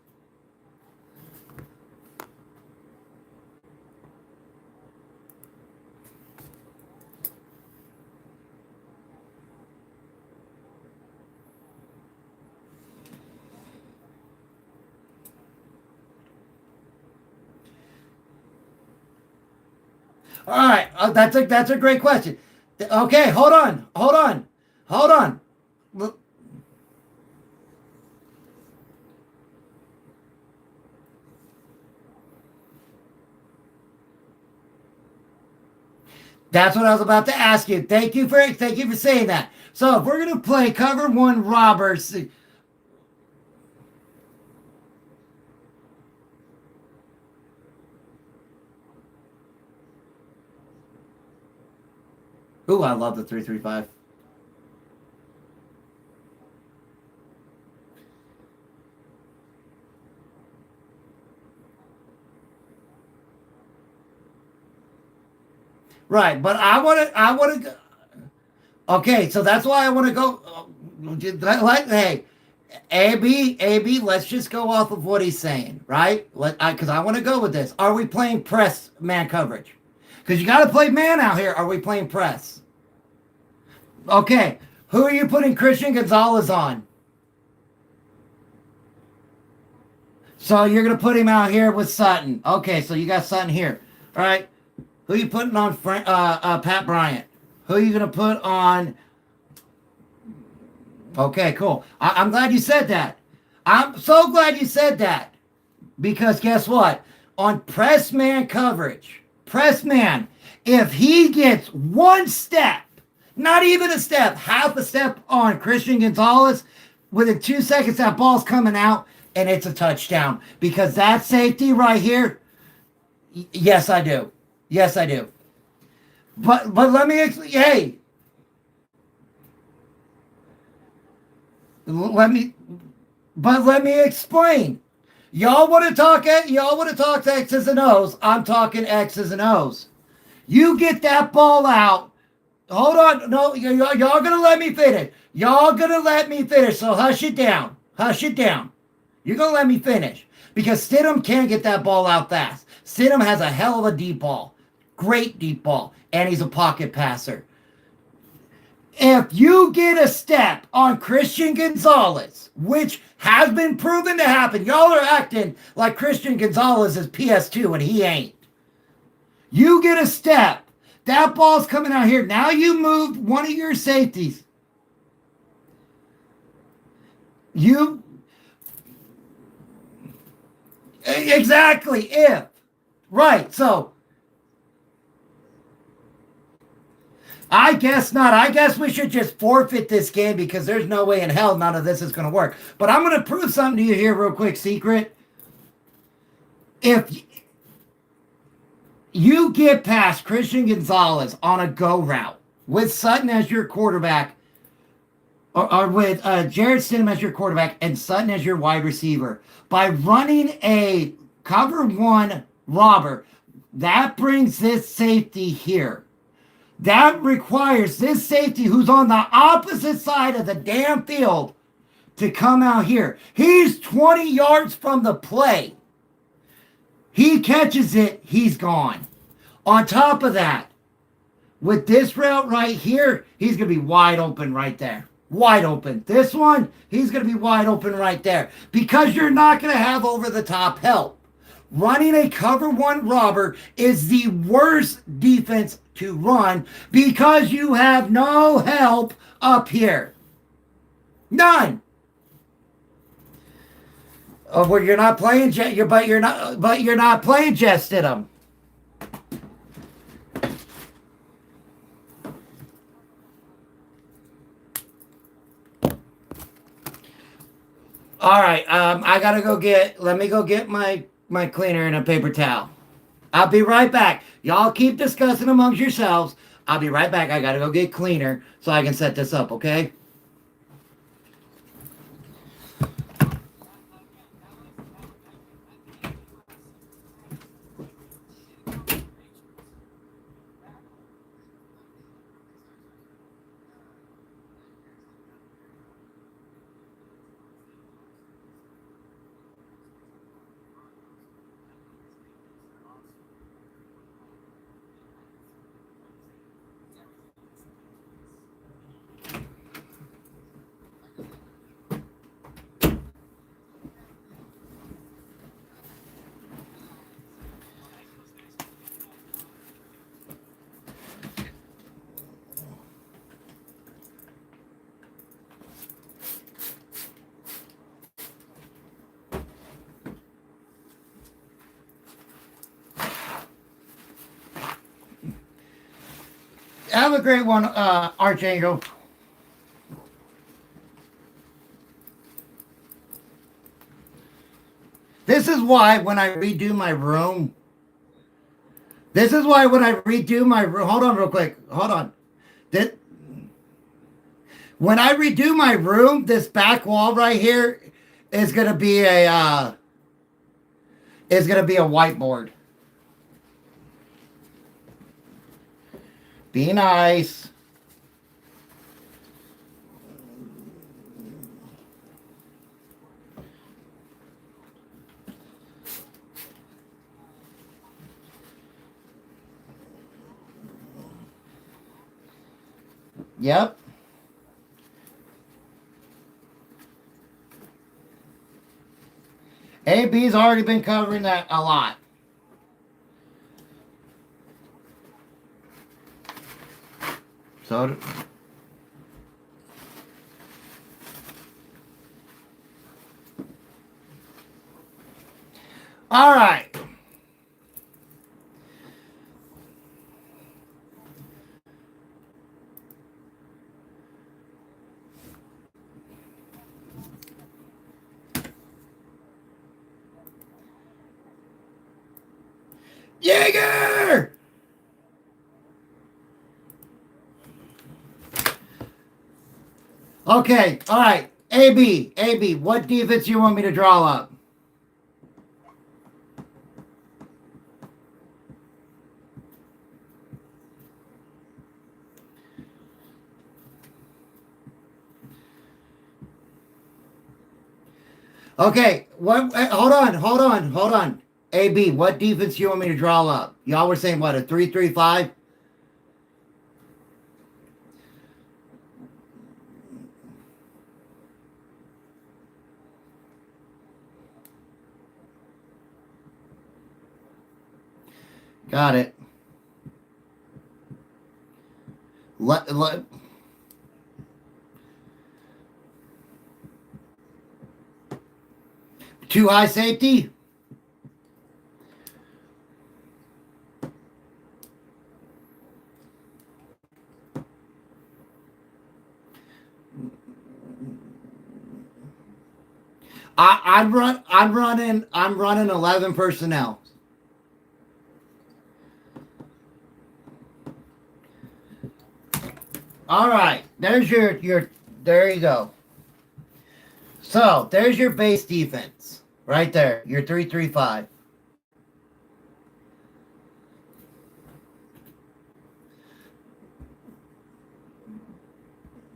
All right, that's a great question. Okay, hold on. That's what I was about to ask you. Thank you for saying that. So if we're gonna play cover 1 robbers. Ooh, I love the 3-3-5. Right, but I want to. Okay, so that's why I want to go. Hey, AB, let's just go off of what he's saying, right? Because I want to go with this. Are we playing press man coverage? Because you got to play man out here. Are we playing press? Okay, who are you putting Christian Gonzalez on? So you're going to put him out here with Sutton. Okay, so you got Sutton here. All right. Who are you putting on Pat Bryant? Who are you going to put on? Okay, cool. I'm glad you said that. I'm so glad you said that. Because guess what? On press man coverage, press man, if he gets one step, not even a step, half a step on Christian Gonzalez, within 2 seconds, that ball's coming out and it's a touchdown. Because that safety right here, yes, I do. Yes, I do. But let me hey. Let me explain. Y'all want to talk X's and O's. I'm talking X's and O's. You get that ball out. Hold on. No, y'all gonna let me finish. Y'all gonna let me finish. So hush it down. Hush it down. You're gonna let me finish. Because Stidham can't get that ball out fast. Stidham has a hell of a deep ball. Great deep ball. And he's a pocket passer. If you get a step on Christian Gonzalez, which has been proven to happen, y'all are acting like Christian Gonzalez is PS2 and he ain't. You get a step. That ball's coming out here. Now you moved one of your safeties. Exactly. If. Right. So. I guess not. I guess we should just forfeit this game because there's no way in hell none of this is going to work. But I'm going to prove something to you here real quick, Secret. If you get past Christian Gonzalez on a go route with Sutton as your quarterback, or with Jared Stidham as your quarterback and Sutton as your wide receiver, by running a cover one robber, that brings this safety here. That requires this safety who's on the opposite side of the damn field to come out here. He's 20 yards from the play. He catches it, he's gone. On top of that, with this route right here, he's going to be wide open right there. Wide open. This one, he's going to be wide open right there. Because you're not going to have over-the-top help. Running a cover one robber is the worst defense to run because you have no help up here. None. Oh, well, you're not playing but you're not playing Jess Stidham. All right, I gotta go let me go get my cleaner and a paper towel. I'll be right back. Y'all keep discussing amongst yourselves. I'll be right back. I gotta go get cleaner so I can set this up, okay? Have a great one, Archangel. This is why when I redo my room, hold on real quick. Hold on. When I redo my room, this back wall right here is going to be a whiteboard. Be nice. Yep. AB's already been covering that a lot. So, all right. Jaeger! Okay, all right. AB, what defense you want me to draw up? Okay, what? Hold on. AB, what defense you want me to draw up? Y'all were saying what, a 3-3-5? Got it. Too high safety? I'm running 11 personnel. All right, there's your there you go. So there's your base defense right there. Your 3-3-5.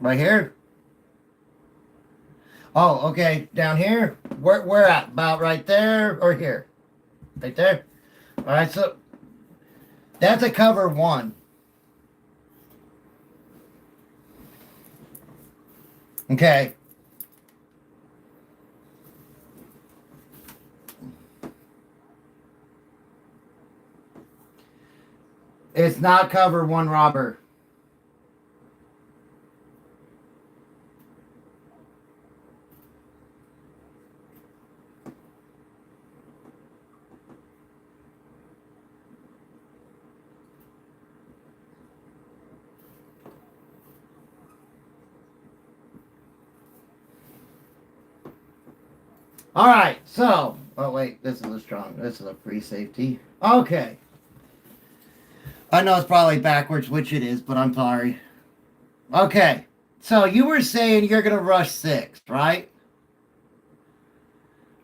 Right here. Oh, okay. Down here. Where at? About right there or here? Right there. All right. So that's a cover 1. Okay. It's not cover 1 robber. All right, so, oh wait, this is a free safety. Okay. I know it's probably backwards, which it is, but I'm sorry. Okay, so you were saying you're going to rush 6, right?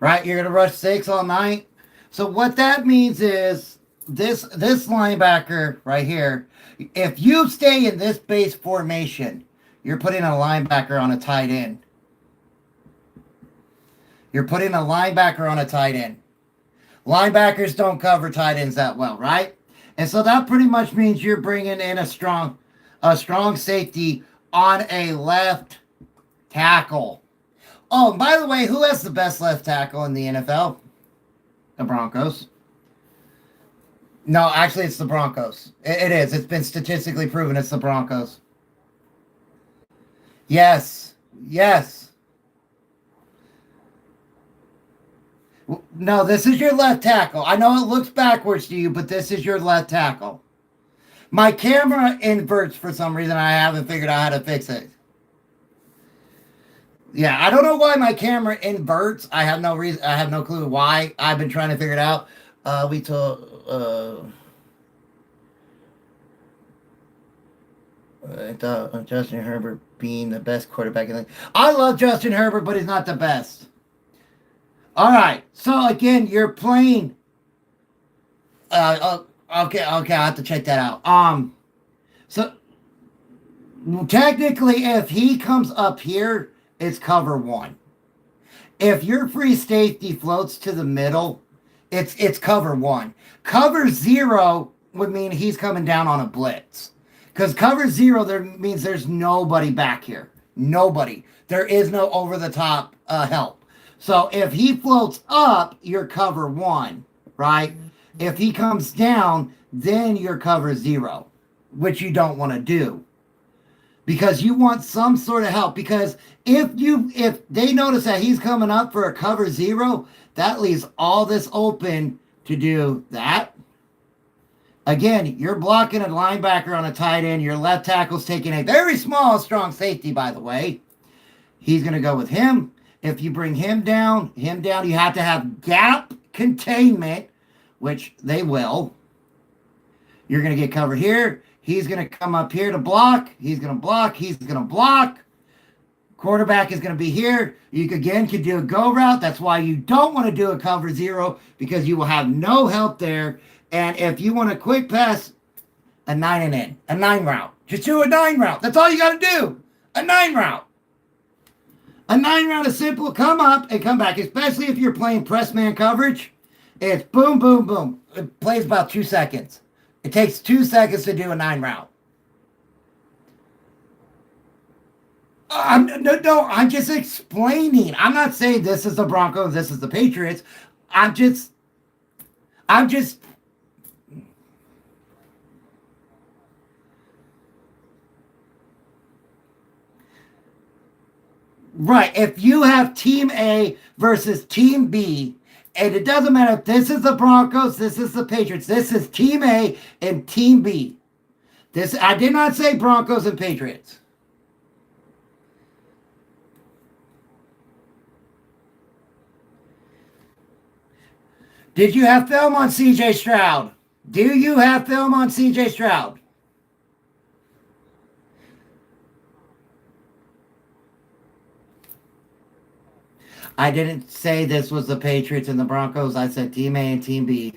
Right, you're going to rush 6 all night? So what that means is this linebacker right here, if you stay in this base formation, you're putting a linebacker on a tight end. You're putting a linebacker on a tight end. Linebackers don't cover tight ends that well, right? And so that pretty much means you're bringing in a strong safety on a left tackle. Oh, by the way, who has the best left tackle in the NFL? The Broncos. No, actually, it's the Broncos. It is. It's been statistically proven it's the Broncos. Yes. No, this is your left tackle. I know it looks backwards to you, but this is your left tackle. My camera inverts for some reason. I haven't figured out how to fix it. Yeah, I don't know why my camera inverts. I have no reason. I have no clue why. I've been trying to figure it out. We told I thought Justin Herbert being the best quarterback in the league. I love Justin Herbert, but he's not the best. All right. So again, you're playing. Okay. I have to check that out. So technically, if he comes up here, it's cover one. If your free safety floats to the middle, it's cover one. Cover zero would mean he's coming down on a blitz. Because cover zero there means there's nobody back here. Nobody. There is no over the top help. So if he floats up, you're cover one, right? If he comes down, then you're cover zero, which you don't want to do. Because you want some sort of help. Because if they notice that he's coming up for a cover zero, that leaves all this open to do that. Again, you're blocking a linebacker on a tight end. Your left tackle's taking a very small, strong safety, by the way. He's going to go with him. If you bring him down, you have to have gap containment, which they will. You're going to get cover here. He's going to come up here to block. He's going to block. He's going to block. Quarterback is going to be here. You again could do a go route. That's why you don't want to do a cover zero, because you will have no help there. And if you want a quick pass, a 9 and in, a 9 route. Just do a 9 route. That's all you got to do. A 9 route. A 9 route is simple. Come up and come back, especially if you're playing press man coverage. It's boom, boom, boom. It plays about 2 seconds. It takes 2 seconds to do a 9 route. I'm just explaining. I'm not saying this is the Broncos, this is the Patriots. I'm just right. If you have Team A versus Team B, and it doesn't matter if this is the Broncos, this is the Patriots, this is Team A and Team B. I did not say Broncos and Patriots. Did you have film on CJ Stroud? Do you have film on CJ Stroud? I didn't say this was the Patriots and the Broncos. I said Team A and Team B.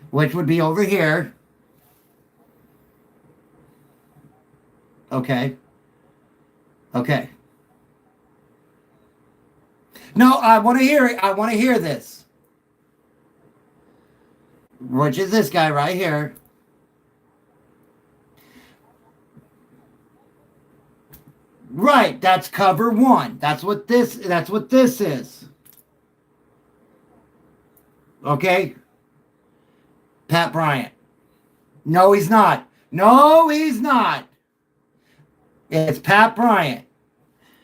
Which would be over here. Okay. Okay. No, I want to hear it. I want to hear this. Which is this guy right here. Right, that's cover one. That's what this is. Okay? Pat Bryant. No, he's not. No, he's not. It's Pat Bryant,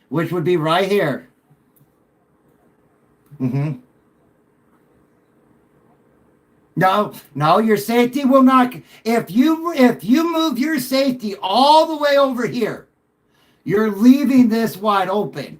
which would be right here. Mm-hmm. No, your safety will not. If you move your safety all the way over here, you're leaving this wide open.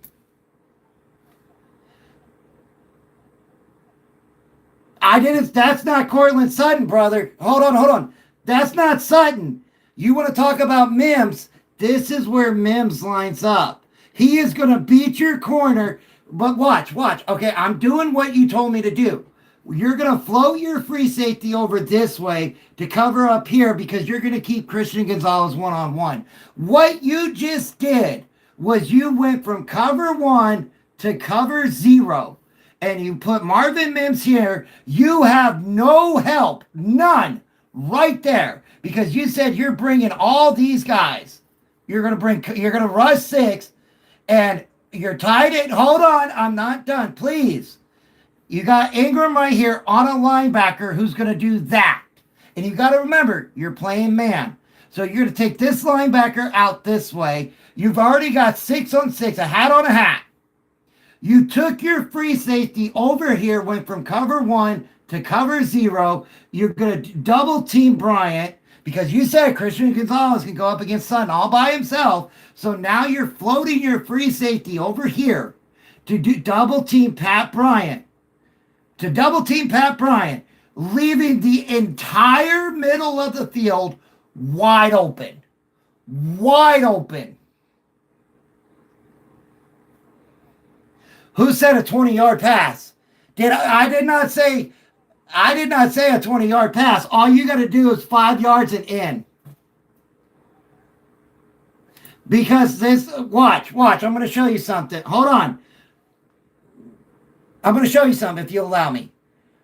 That's not Cortland Sutton, brother. Hold on. That's not Sutton. You want to talk about Mims? This is where Mims lines up. He is going to beat your corner, but watch. Okay, I'm doing what you told me to do. You're going to float your free safety over this way to cover up here because you're going to keep Christian Gonzalez one-on-one. What you just did was you went from cover one to cover zero, and you put Marvin Mims here. You have no help, none, right there, because you said you're bringing all these guys. You're going to rush 6, and you're tied in. Hold on, I'm not done, please. You got Ingram right here on a linebacker who's going to do that. And you got to remember, you're playing man. So you're going to take this linebacker out this way. You've already got 6 on 6, a hat on a hat. You took your free safety over here, went from cover 1 to cover 0. You're going to double team Bryant because you said Christian Gonzalez can go up against Sutton all by himself. So now you're floating your free safety over here to do double team Pat Bryant. Leaving the entire middle of the field wide open. Wide open. Who said a 20-yard pass? I did not say a 20-yard pass. All you got to do is 5 yards and in. Because this, watch. I'm going to show you something. Hold on. I'm going to show you something if you'll allow me.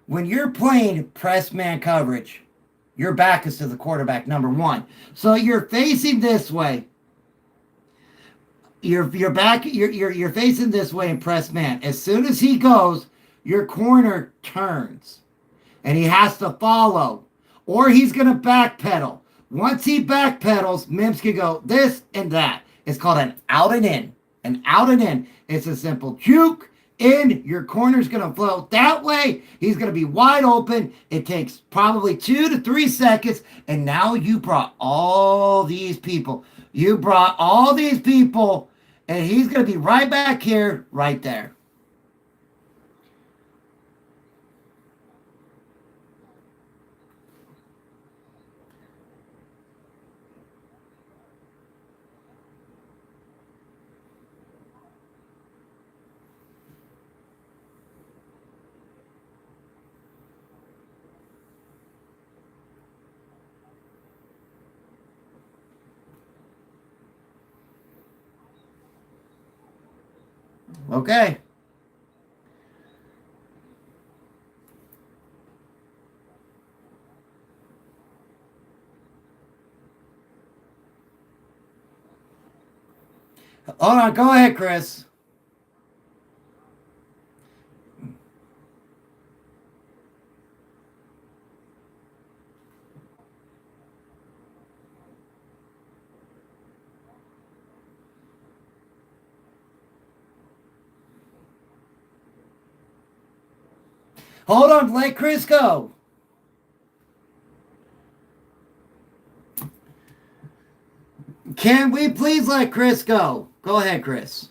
When you're playing press man coverage, your back is to the quarterback, number one. So you're facing this way. You're facing this way in press man. As soon as he goes, your corner turns. And he has to follow. Or he's going to backpedal. Once he backpedals, Mims can go this and that. It's called an out and in. An out and in. It's a simple juke in. Your corner's going to float that way. He's going to be wide open. It takes probably 2 to 3 seconds. And now you brought all these people. You brought all these people. And he's going to be right back here, right there. Okay. Hold on. Go ahead, Chris. Hold on. Let Chris go. Can we please let Chris go? Go ahead, Chris.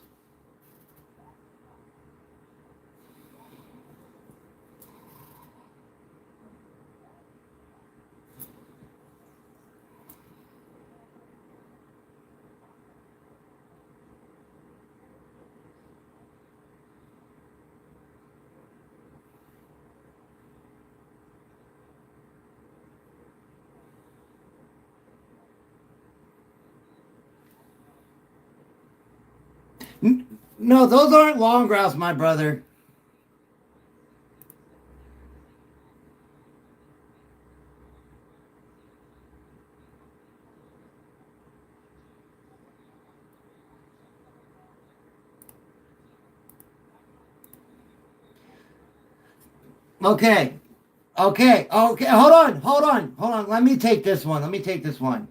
No, those aren't long routes, my brother. Okay. Okay. Hold on. Let me take this one.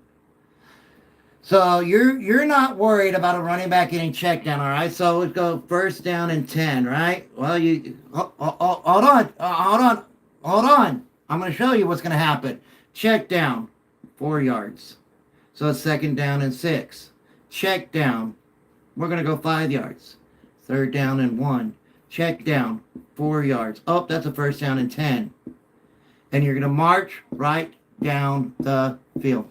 So you're not worried about a running back getting checked down, all right? So let's go first down and 10, right? Well, hold on. I'm going to show you what's going to happen. Check down, 4 yards. So it's second down and 6. Check down. We're going to go 5 yards. Third down and 1. Check down, 4 yards. Oh, that's a first down and 10. And you're going to march right down the field.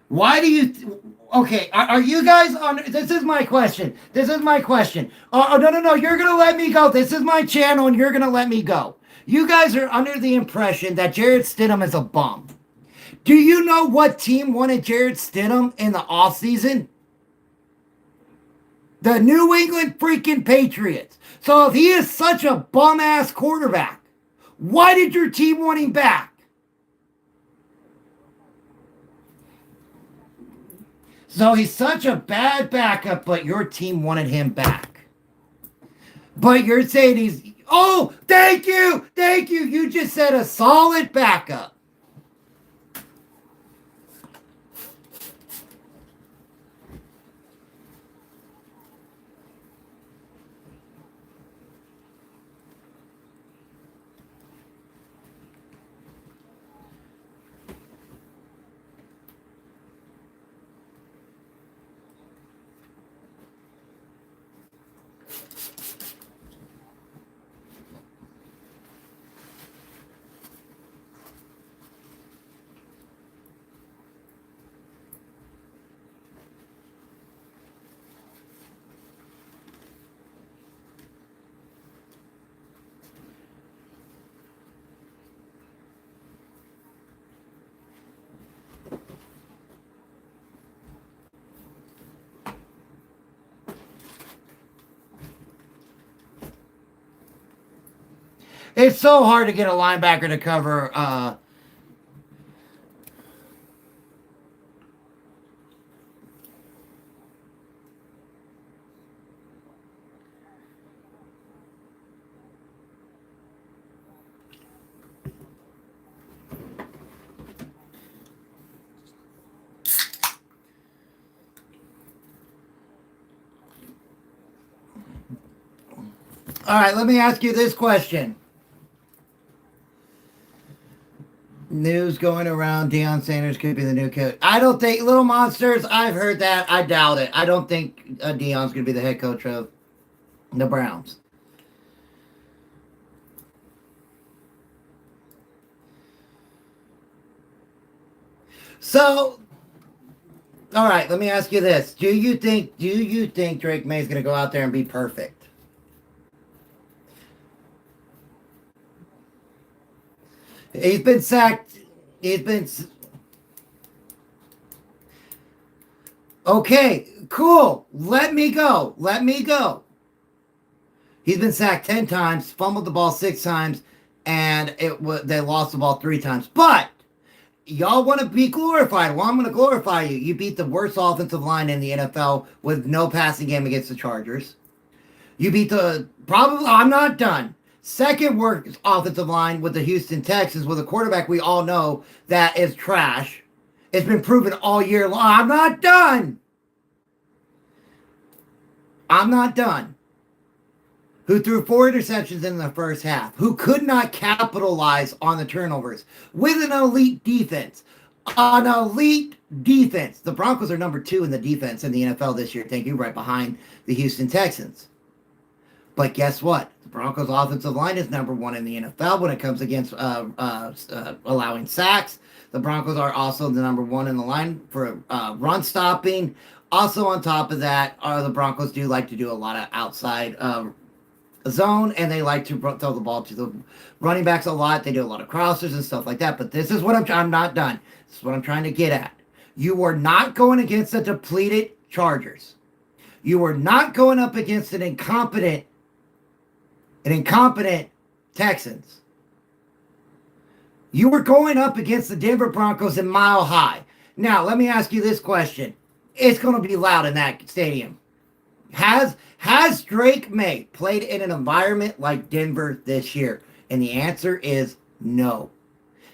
Why do you... Okay, are you guys on... This is my question. Oh, no. You're going to let me go. This is my channel, and you're going to let me go. You guys are under the impression that Jarrett Stidham is a bum. Do you know what team wanted Jarrett Stidham in the offseason? The New England freaking Patriots. So if he is such a bum-ass quarterback, why did your team want him back? So he's such a bad backup, but your team wanted him back. But you're saying he's... Oh, thank you. You just said a solid backup. It's so hard to get a linebacker to cover. All right, let me ask you this question. News going around: Deion Sanders could be the new coach. I don't think Little Monsters. I've heard that. I doubt it. I don't think Deion's going to be the head coach of the Browns. So, all right, let me ask you this: Do you think Drake May's going to go out there and be perfect? He's been sacked. He's been okay. Cool. Let me go. Let me go. He's been sacked 10 times, fumbled the ball 6 times, and they lost the ball 3 times. But y'all want to be glorified. Well, I'm going to glorify you. You beat the worst offensive line in the NFL with no passing game against the Chargers. You beat I'm not done. Second worst offensive line with the Houston Texans with a quarterback we all know that is trash. It's been proven all year long. I'm not done. I'm not done. Who threw 4 interceptions in the first half, who could not capitalize on the turnovers with an elite defense. An elite defense. The Broncos are number 2 in the defense in the NFL this year. Thank you, right behind the Houston Texans. But guess what? The Broncos' offensive line is number 1 in the NFL when it comes against allowing sacks. The Broncos are also the number 1 in the line for run stopping. Also, on top of that, the Broncos do like to do a lot of outside zone, and they like to throw the ball to the running backs a lot. They do a lot of crossers and stuff like that. But this is what I'm not done. This is what I'm trying to get at. You are not going against the depleted Chargers. You are not going up against an incompetent Texans. You were going up against the Denver Broncos in Mile High. Now, let me ask you this question. It's going to be loud in that stadium. Has Drake May played in an environment like Denver this year? And the answer is no.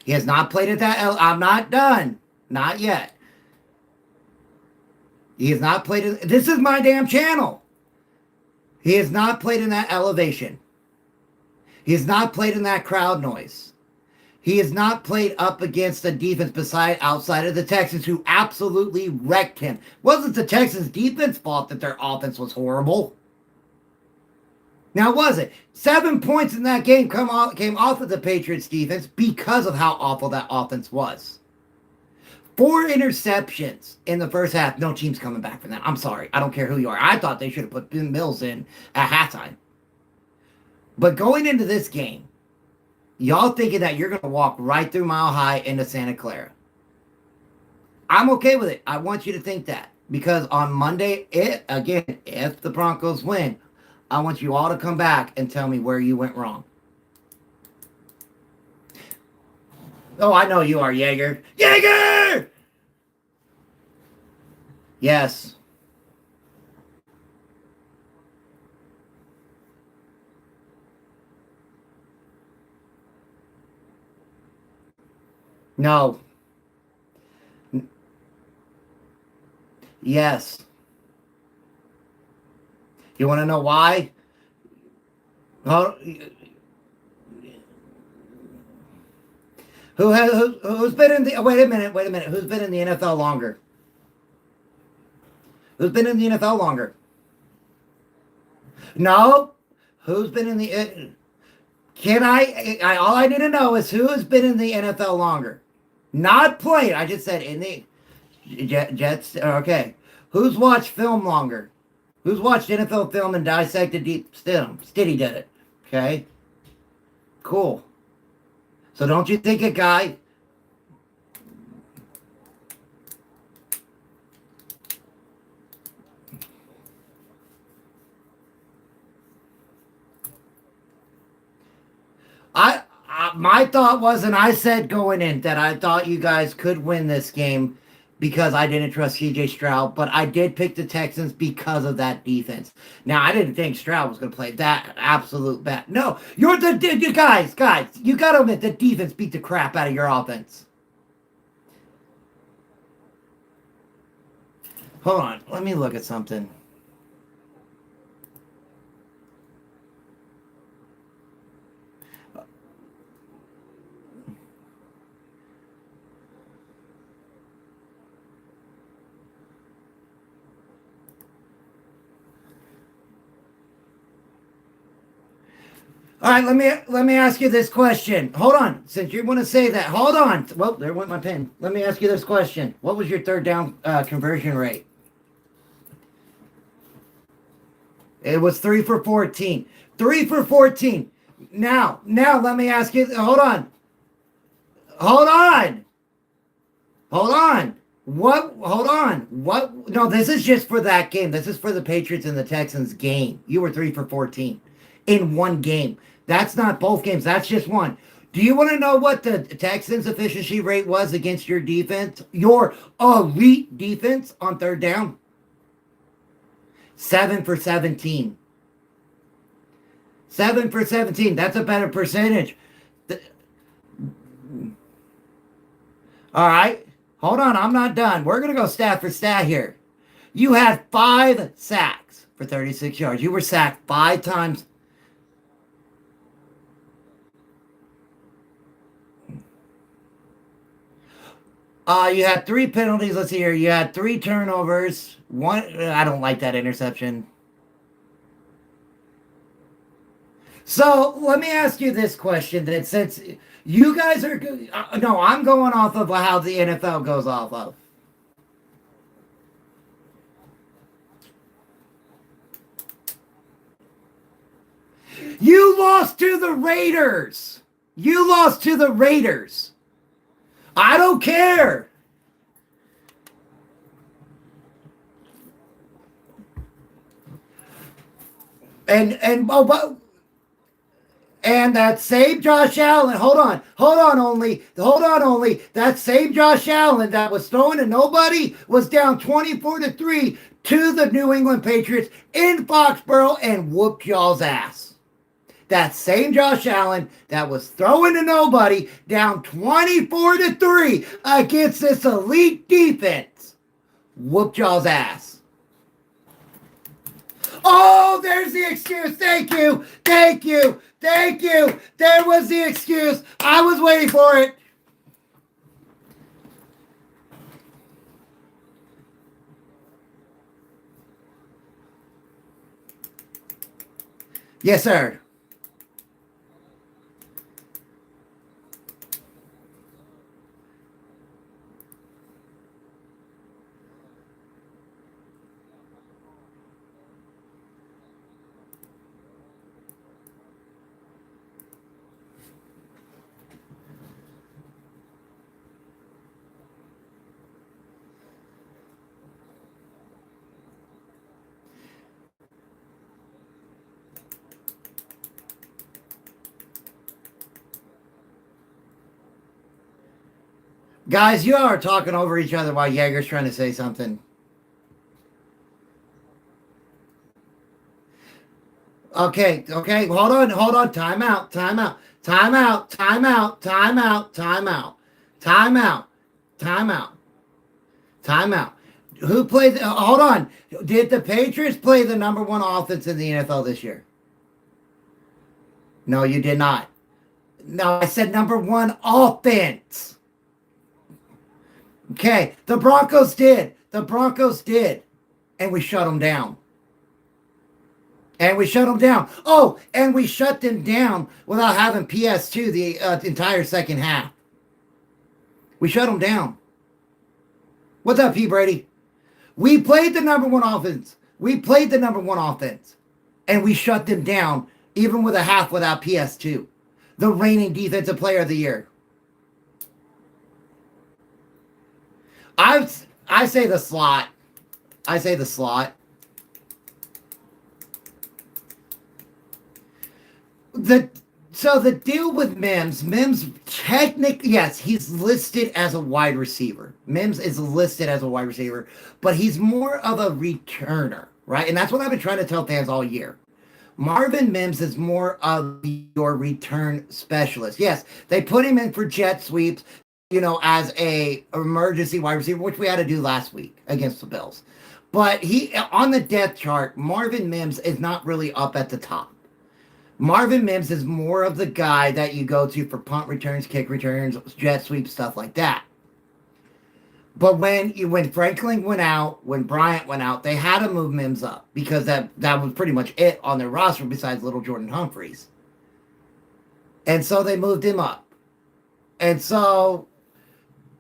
He has not played at that. I'm not done. Not yet. He has not played in. This is my damn channel. He has not played in that elevation. He has not played in that crowd noise. He has not played up against the defense outside of the Texans, who absolutely wrecked him. Wasn't the Texans' defense fault that their offense was horrible? Now, was it? 7 points in that game came off of the Patriots' defense because of how awful that offense was. 4 interceptions in the first half. No team's coming back from that. I'm sorry. I don't care who you are. I thought they should have put Ben Mills in at halftime. But going into this game, y'all thinking that you're going to walk right through Mile High into Santa Clara. I'm okay with it. I want you to think that. Because on Monday, if the Broncos win, I want you all to come back and tell me where you went wrong. Oh, I know you are, Jaeger. Jaeger! Yes. No. Yes. You want to know why? Who's been in the wait a minute. Who's been in the NFL longer? Who's been in the NFL longer? No. Who's been in the all I need to know is who has been in the NFL longer. Not played. I just said in the Jets. Okay. Who's watched film longer? Who's watched NFL film and dissected deep film? Stiddy did it. Okay. Cool. So don't you think a guy... My thought was, and I said going in that I thought you guys could win this game because I didn't trust CJ Stroud, but I did pick the Texans because of that defense. Now I didn't think Stroud was going to play that absolute bad. No, you guys, you got to admit the defense beat the crap out of your offense. Hold on, let me look at something. All right, let me ask you this question. Hold on, since you want to say that. Hold on. Well, there went my pen. Let me ask you this question. What was your third down conversion rate? It was 3 for 14. 3 for 14. Now let me ask you. Hold on. Hold on. Hold on. What? Hold on. What? No, this is just for that game. This is for the Patriots and the Texans game. You were 3 for 14 in one game. That's not both games. That's just one. Do you want to know what the Texans' efficiency rate was against your defense? Your elite defense on third down? 7 for 17. 7 for 17. That's a better percentage. All right. Hold on. I'm not done. We're going to go stat for stat here. You had 5 sacks for 36 yards. You were sacked 5 times. You had 3 penalties. Let's see here. You had 3 turnovers. One, I don't like that interception. So let me ask you this question: that since you guys are, no, I'm going off of how the NFL goes off of. You lost to the Raiders. You lost to the Raiders. I don't care. And that same Josh Allen, hold on, only. That same Josh Allen that was throwing to nobody was down 24-3 to the New England Patriots in Foxborough and whooped y'all's ass. That same Josh Allen that was throwing to nobody down 24-3 against this elite defense whooped y'all's ass. Oh, there's the excuse. Thank you. There was the excuse. I was waiting for it. Yes, sir. Guys, you are talking over each other while Jaeger's trying to say something. Okay. Hold on. Time out. Who played? Hold on. Did the Patriots play the number 1 offense in the NFL this year? No, you did not. No, I said number 1 offense. Okay, the Broncos did. And we shut them down. Oh, and we shut them down without having PS2 the entire second half. We shut them down. What's up, P. Brady? We played the number 1 offense. And we shut them down even with a half without PS2. The reigning defensive player of the year. I say the slot. So the deal with Mims technically, yes, he's listed as a wide receiver. Mims is listed as a wide receiver, but he's more of a returner, right? And that's what I've been trying to tell fans all year. Marvin Mims is more of your return specialist. Yes, they put him in for jet sweeps, as a emergency wide receiver, which we had to do last week against the Bills. But he on the depth chart, Marvin Mims is not really up at the top. Marvin Mims is more of the guy that you go to for punt returns, kick returns, jet sweeps, stuff like that. But when Franklin went out, when Bryant went out, they had to move Mims up because that was pretty much it on their roster besides little Jordan Humphreys. And so they moved him up. And so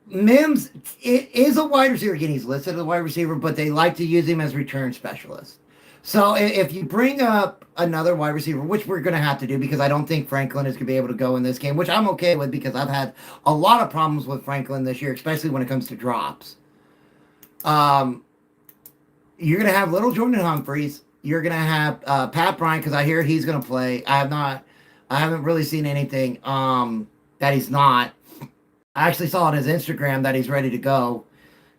Mims is a wide receiver. Again, he's listed as a wide receiver, but they like to use him as return specialist. So if you bring up another wide receiver, which we're going to have to do because I don't think Franklin is going to be able to go in this game, which I'm okay with because I've had a lot of problems with Franklin this year, especially when it comes to drops. You're going to have little Jordan Humphreys. You're going to have Pat Bryant because I hear he's going to play. I haven't really seen anything that he's not. I actually saw on his Instagram that he's ready to go.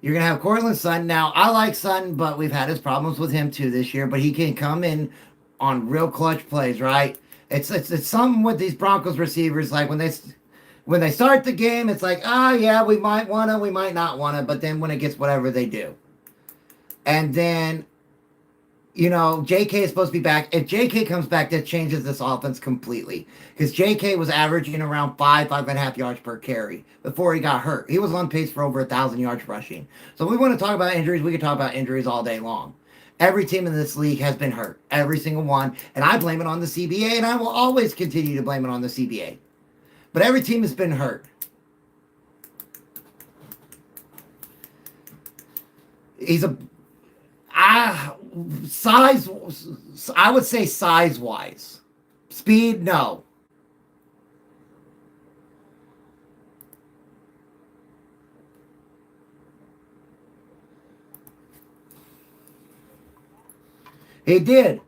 You're going to have Cortland Sutton. Now, I like Sutton, but we've had his problems with him too this year. But he can come in on real clutch plays, right? It's something with these Broncos receivers. Like when they start the game, it's like, yeah, we might want to, we might not want to. But then when it gets whatever, they do. And then, JK is supposed to be back. If JK comes back, that changes this offense completely. Because JK was averaging around 5.5 yards per carry before he got hurt. He was on pace for over 1,000 yards rushing. So if we want to talk about injuries, we can talk about injuries all day long. Every team in this league has been hurt. Every single one. And I blame it on the CBA, and I will always continue to blame it on the CBA. But every team has been hurt. He's a... size, I would say size-wise. Speed, no. He did.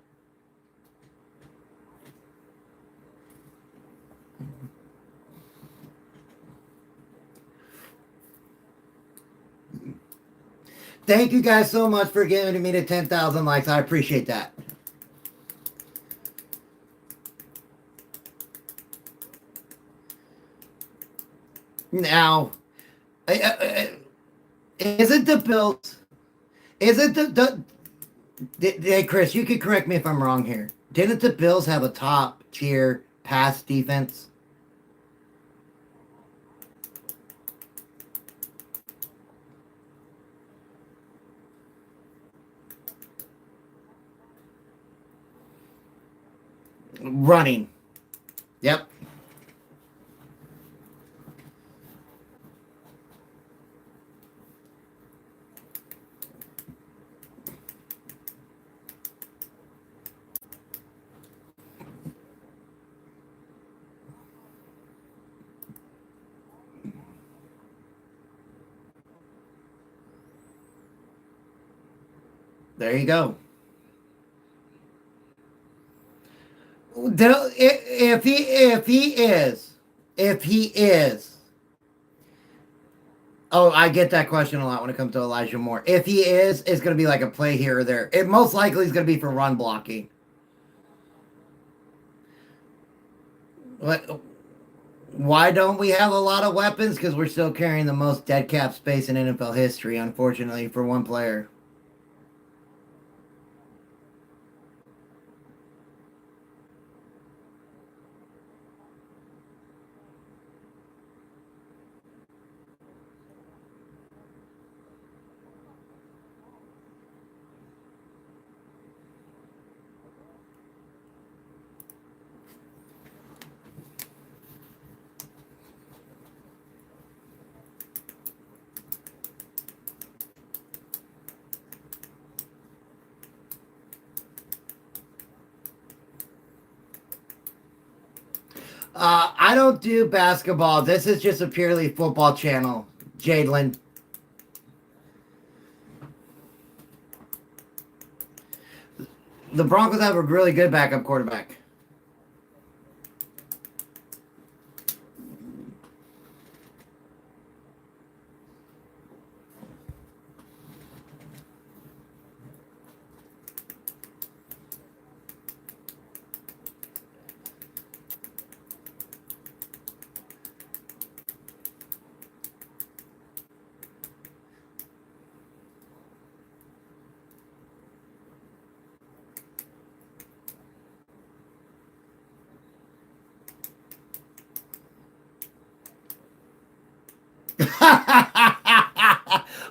Thank you guys so much for giving me the 10,000 likes. I appreciate that. Now, is it the Bills? Is it the hey, Chris, you could correct me if I'm wrong here. Didn't the Bills have a top tier pass defense? Running. Yep. There you go. If he is, oh, I get that question a lot when it comes to Elijah Moore. If he is, it's going to be like a play here or there. It most likely is going to be for run blocking. What? Why don't we have a lot of weapons? Because we're still carrying the most dead cap space in NFL history, unfortunately, for one player. I don't do basketball. This is just a purely football channel, Jadlin. The Broncos have a really good backup quarterback.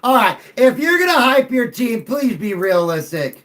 All right. If you're going to hype your team, please be realistic.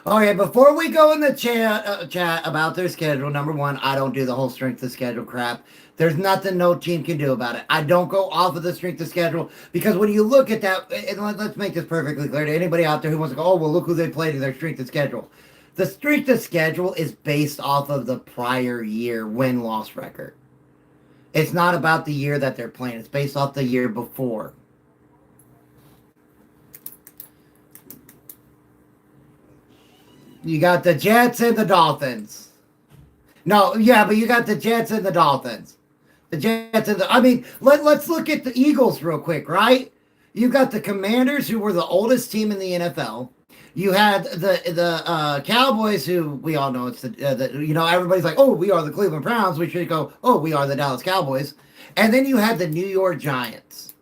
Okay, before we go in the chat about their schedule, number one, I don't do the whole strength of schedule crap. There's nothing no team can do about it. I don't go off of the strength of schedule because when you look at that, and let's make this perfectly clear to anybody out there who wants to go, oh, well, look who they played in their strength of schedule. The strength of schedule is based off of the prior year win-loss record. It's not about the year that they're playing. It's based off the year before. You got the Jets and the Dolphins. No, yeah, but you got the Jets and the Dolphins. The Jets and the. I mean, let's look at the Eagles real quick, right? You got the Commanders, who were the oldest team in the NFL. You had the Cowboys, who we all know it's everybody's like, oh, we are the Cleveland Browns. We should go, oh, we are the Dallas Cowboys. And then you had the New York Giants,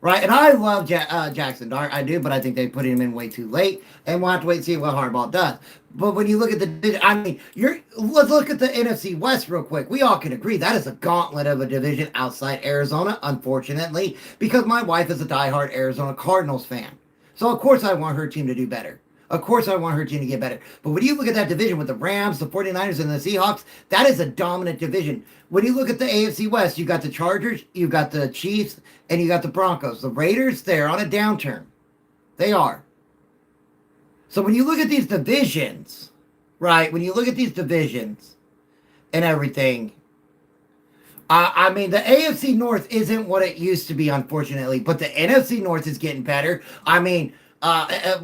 right? And I love Jackson Dart, I do, but I think they put him in way too late, and we'll have to wait and see what Harbaugh does. But when you look at let's look at the NFC West real quick. We all can agree that is a gauntlet of a division outside Arizona, unfortunately, because my wife is a diehard Arizona Cardinals fan. So, of course, I want her team to do better. Of course, I want her team to get better. But when you look at that division with the Rams, the 49ers, and the Seahawks, that is a dominant division. When you look at the AFC West, you got the Chargers, you got the Chiefs, and you got the Broncos. The Raiders, they're on a downturn. They are. So when you look at these divisions, right, when you look at these divisions and everything, I mean, the AFC North isn't what it used to be, unfortunately, but the NFC North is getting better. I mean,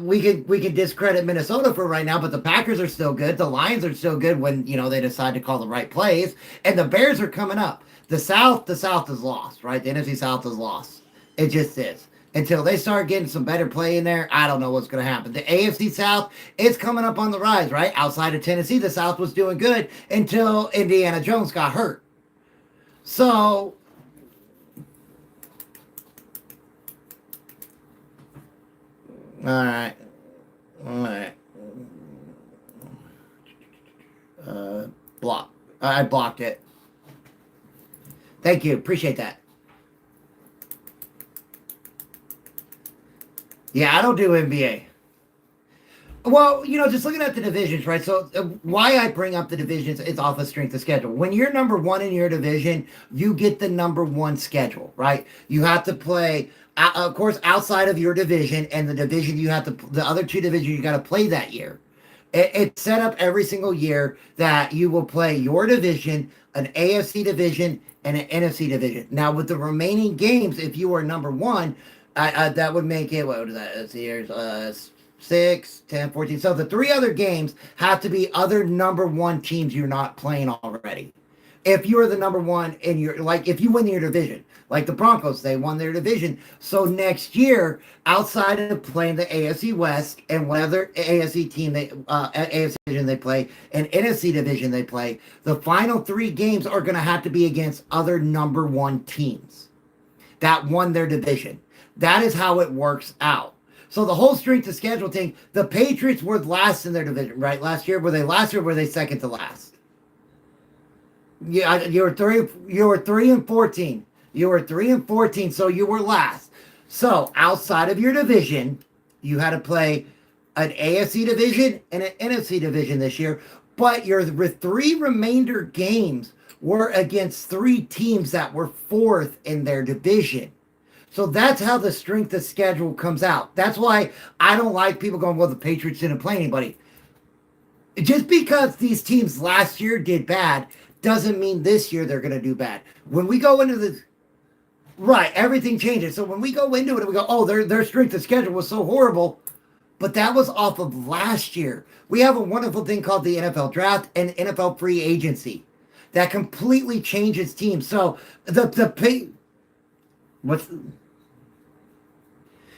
we could discredit Minnesota for right now, but the Packers are still good. The Lions are still good when, they decide to call the right plays. And the Bears are coming up. The South is lost, right? The NFC South is lost. It just is. Until they start getting some better play in there, I don't know what's going to happen. The AFC South is coming up on the rise, right? Outside of Tennessee, the South was doing good until Indiana Jones got hurt. So, all right. Block. I blocked it. Thank you. Appreciate that. Yeah, I don't do NBA. Well, just looking at the divisions, right? So why I bring up the divisions is off of strength of schedule. When you're number one in your division, you get the number one schedule, right? You have to play, of course, outside of your division, and the division the other two divisions you got to play that year. It's set up every single year that you will play your division, an AFC division, and an NFC division. Now, with the remaining games, if you are number one, that would make it, what was that? Let's see, here's 6, 10, 14. So the three other games have to be other number one teams you're not playing already. If you're the number one in if you win your division, like the Broncos, they won their division. So next year, outside of playing the AFC West and whatever AFC team AFC division they play, and NFC division they play, the final three games are going to have to be against other number one teams that won their division. That is how it works out. So the whole strength of schedule thing, the Patriots were last in their division, right? Last year, were they last or were they second to last? Yeah, you were 3 and 14. You were 3 and 14, so you were last. So outside of your division, you had to play an AFC division and an NFC division this year, but your three remainder games were against three teams that were fourth in their division. So that's how the strength of schedule comes out. That's why I don't like people going, well, the Patriots didn't play anybody. Just because these teams last year did bad doesn't mean this year they're going to do bad. When we go into the right, everything changes. So when we go into it, we go, oh, their strength of schedule was so horrible. But that was off of last year. We have a wonderful thing called the NFL draft and NFL free agency that completely changes teams. So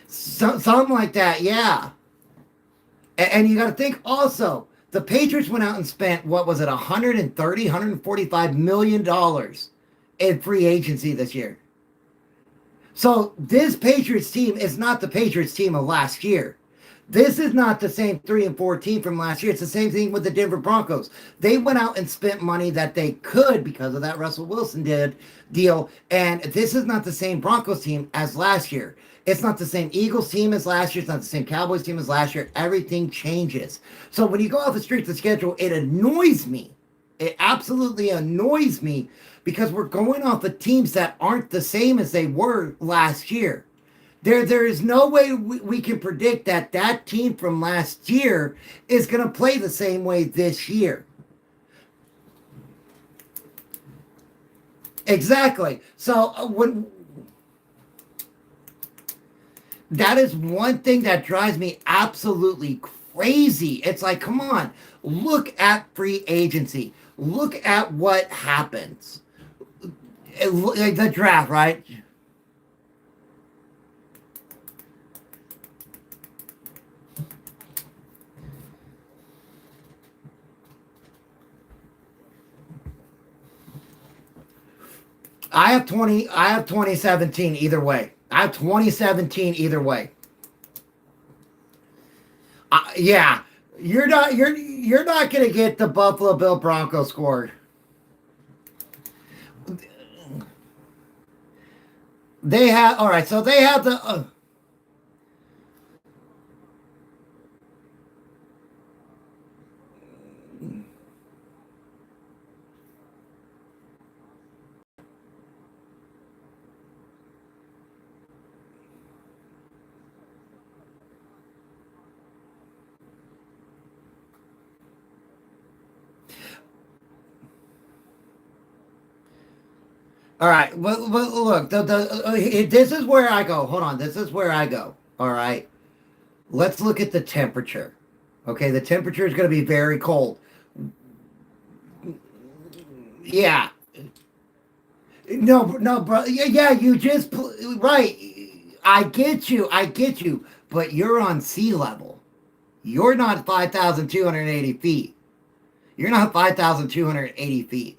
something like that, yeah. And you got to think also, The Patriots went out and spent, what was it, 130, $145 million in free agency this year. So this Patriots team is not the Patriots team of last year. This is not the same 3-4 team from last year. It's the same thing with the Denver Broncos. They went out and spent money that they could because of that Russell Wilson deal. And this is not the same Broncos team as last year. It's not the same Eagles team as last year. It's not the same Cowboys team as last year. Everything changes. So when you go off the strength of schedule, it annoys me. It absolutely annoys me because we're going off of teams that aren't the same as they were last year. There is no way we can predict that that team from last year is going to play the same way this year. Exactly. So when that is one thing that drives me absolutely crazy. It's like, come on, look at free agency. Look at what happens. The draft, right? I have 2017 either way. I have 2017 either way. Yeah, you're not going to get the Buffalo Bill Broncos score. They have, all right, so they have the all right. Well, look, this is where I go. Hold on. This is where I go. All right. Let's look at the temperature. Okay, the temperature is going to be very cold. Yeah. No, bro. Yeah, you just right. I get you. But you're on sea level. You're not 5,280 feet. You're not 5,280 feet.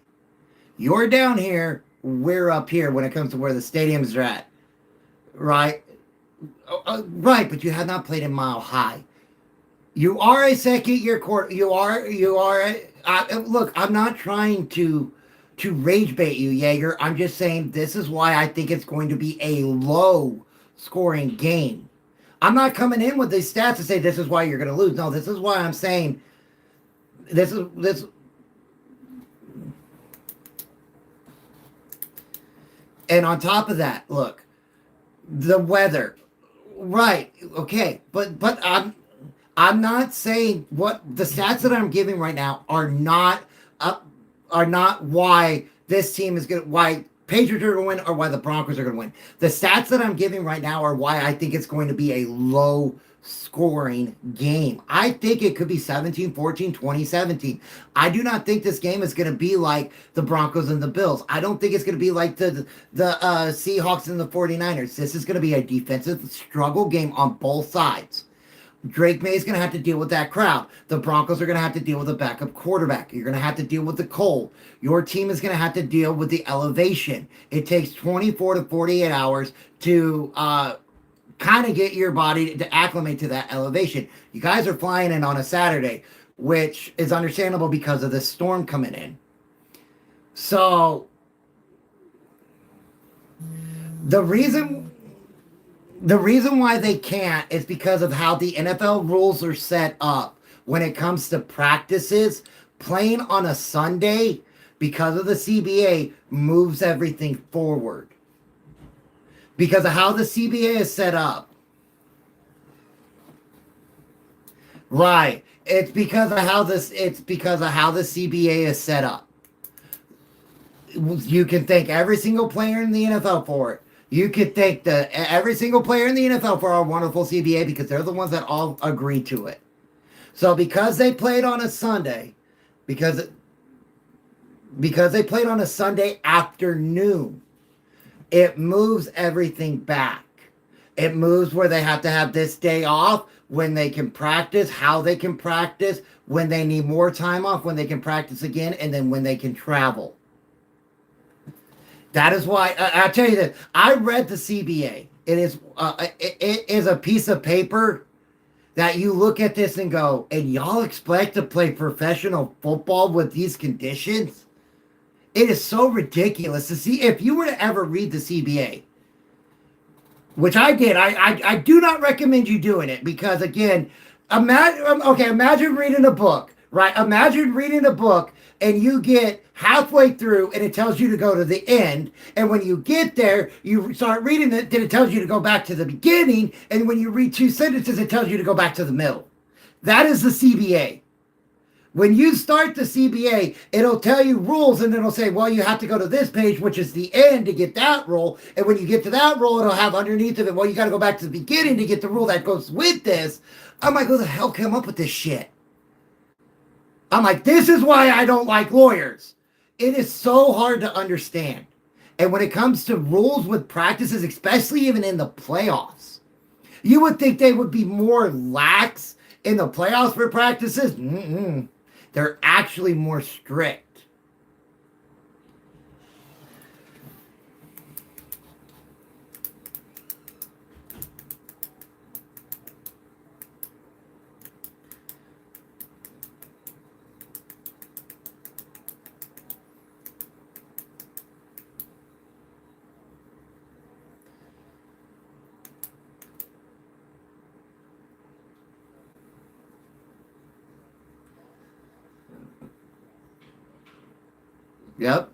You're down here. We're up here when it comes to where the stadiums are at, right? Right, but you have not played in Mile High. You are a second-year quarter. You are. Look, I'm not trying to rage bait you, Jaeger. I'm just saying this is why I think it's going to be a low-scoring game. I'm not coming in with these stats to say this is why you're going to lose. No, this is why I'm saying this. And on top of that, look, the weather, right? Okay, but I'm not saying what the stats that I'm giving right now are not why this team is going, why Patriots are going to win or why the Broncos are going to win. The stats that I'm giving right now are why I think it's going to be a low scoring game. I think it could be 17-14, 20-17. I do not think this game is going to be like the Broncos and the Bills. I don't think it's going to be like the Seahawks and the 49ers. This is going to be a defensive struggle game on both sides. Drake May is going to have to deal with that crowd. The Broncos are going to have to deal with a backup quarterback. You're going to have to deal with the cold. Your team is going to have to deal with the elevation. It takes 24 to 48 hours to kind of get your body to acclimate to that elevation. You guys are flying in on a Saturday, which is understandable because of the storm coming in. So the reason why they can't is because of how the NFL rules are set up when it comes to practices. Playing on a Sunday, because of the CBA, moves everything forward. Because of how the CBA is set up. Right. It's because of how the CBA is set up. You can thank every single player in the NFL for it. You could thank every single player in the NFL for our wonderful CBA because they're the ones that all agreed to it. So because they played on a Sunday, because they played on a Sunday afternoon, it moves everything back. It moves where they have to have this day off, when they can practice, how they can practice, when they need more time off, when they can practice again, and then when they can travel. That is why I'll tell you that I read the CBA. It is a piece of paper that you look at this and go, and y'all expect to play professional football with these conditions? It is so ridiculous to see. If you were to ever read the CBA, which I did, I do not recommend you doing it, because again, imagine reading a book, right? Imagine reading a book and you get halfway through and it tells you to go to the end, and when you get there, you start reading it, then it tells you to go back to the beginning, and when you read 2 sentences, it tells you to go back to the middle. That is the CBA. When you start the CBA, it'll tell you rules, and it'll say, well, you have to go to this page, which is the end, to get that rule. And when you get to that rule, it'll have underneath of it, well, you got to go back to the beginning to get the rule that goes with this. I'm like, who the hell came up with this shit? I'm like, this is why I don't like lawyers. It is so hard to understand. And when it comes to rules with practices, especially even in the playoffs, you would think they would be more lax in the playoffs for practices. They're actually more strict. Yep.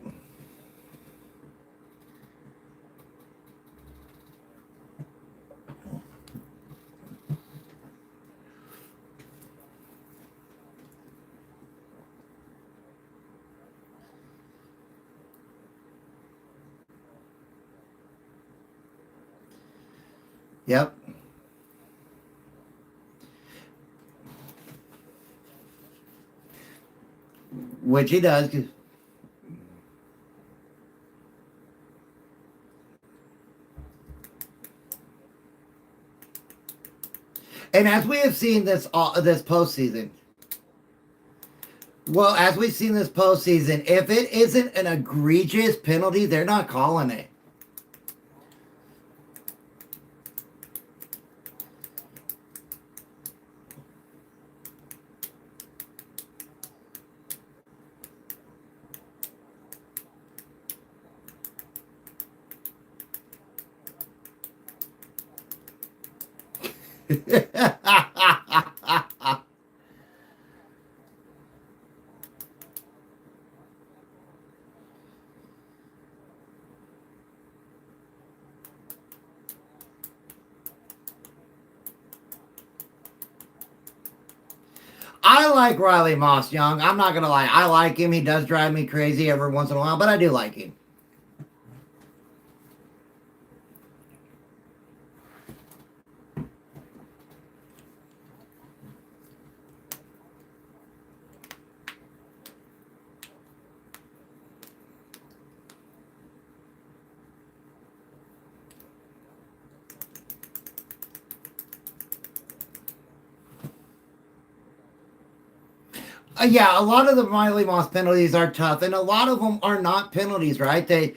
Yep. Which he does. And as we have seen this postseason, well, as we've seen this postseason, if it isn't an egregious penalty, they're not calling it. I like Riley Moss Young. I'm not going to lie. I like him. He does drive me crazy every once in a while, but I do like him. Yeah, a lot of the Riley Moss penalties are tough, and a lot of them are not penalties, right?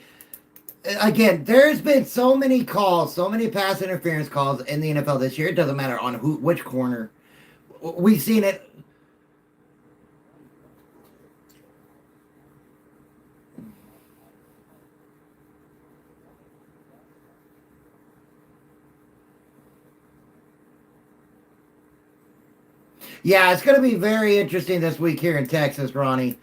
Again, there's been so many calls, so many pass interference calls in the NFL this year. It doesn't matter on which corner. We've seen it. Yeah, it's going to be very interesting this week here in Texas, Ronnie.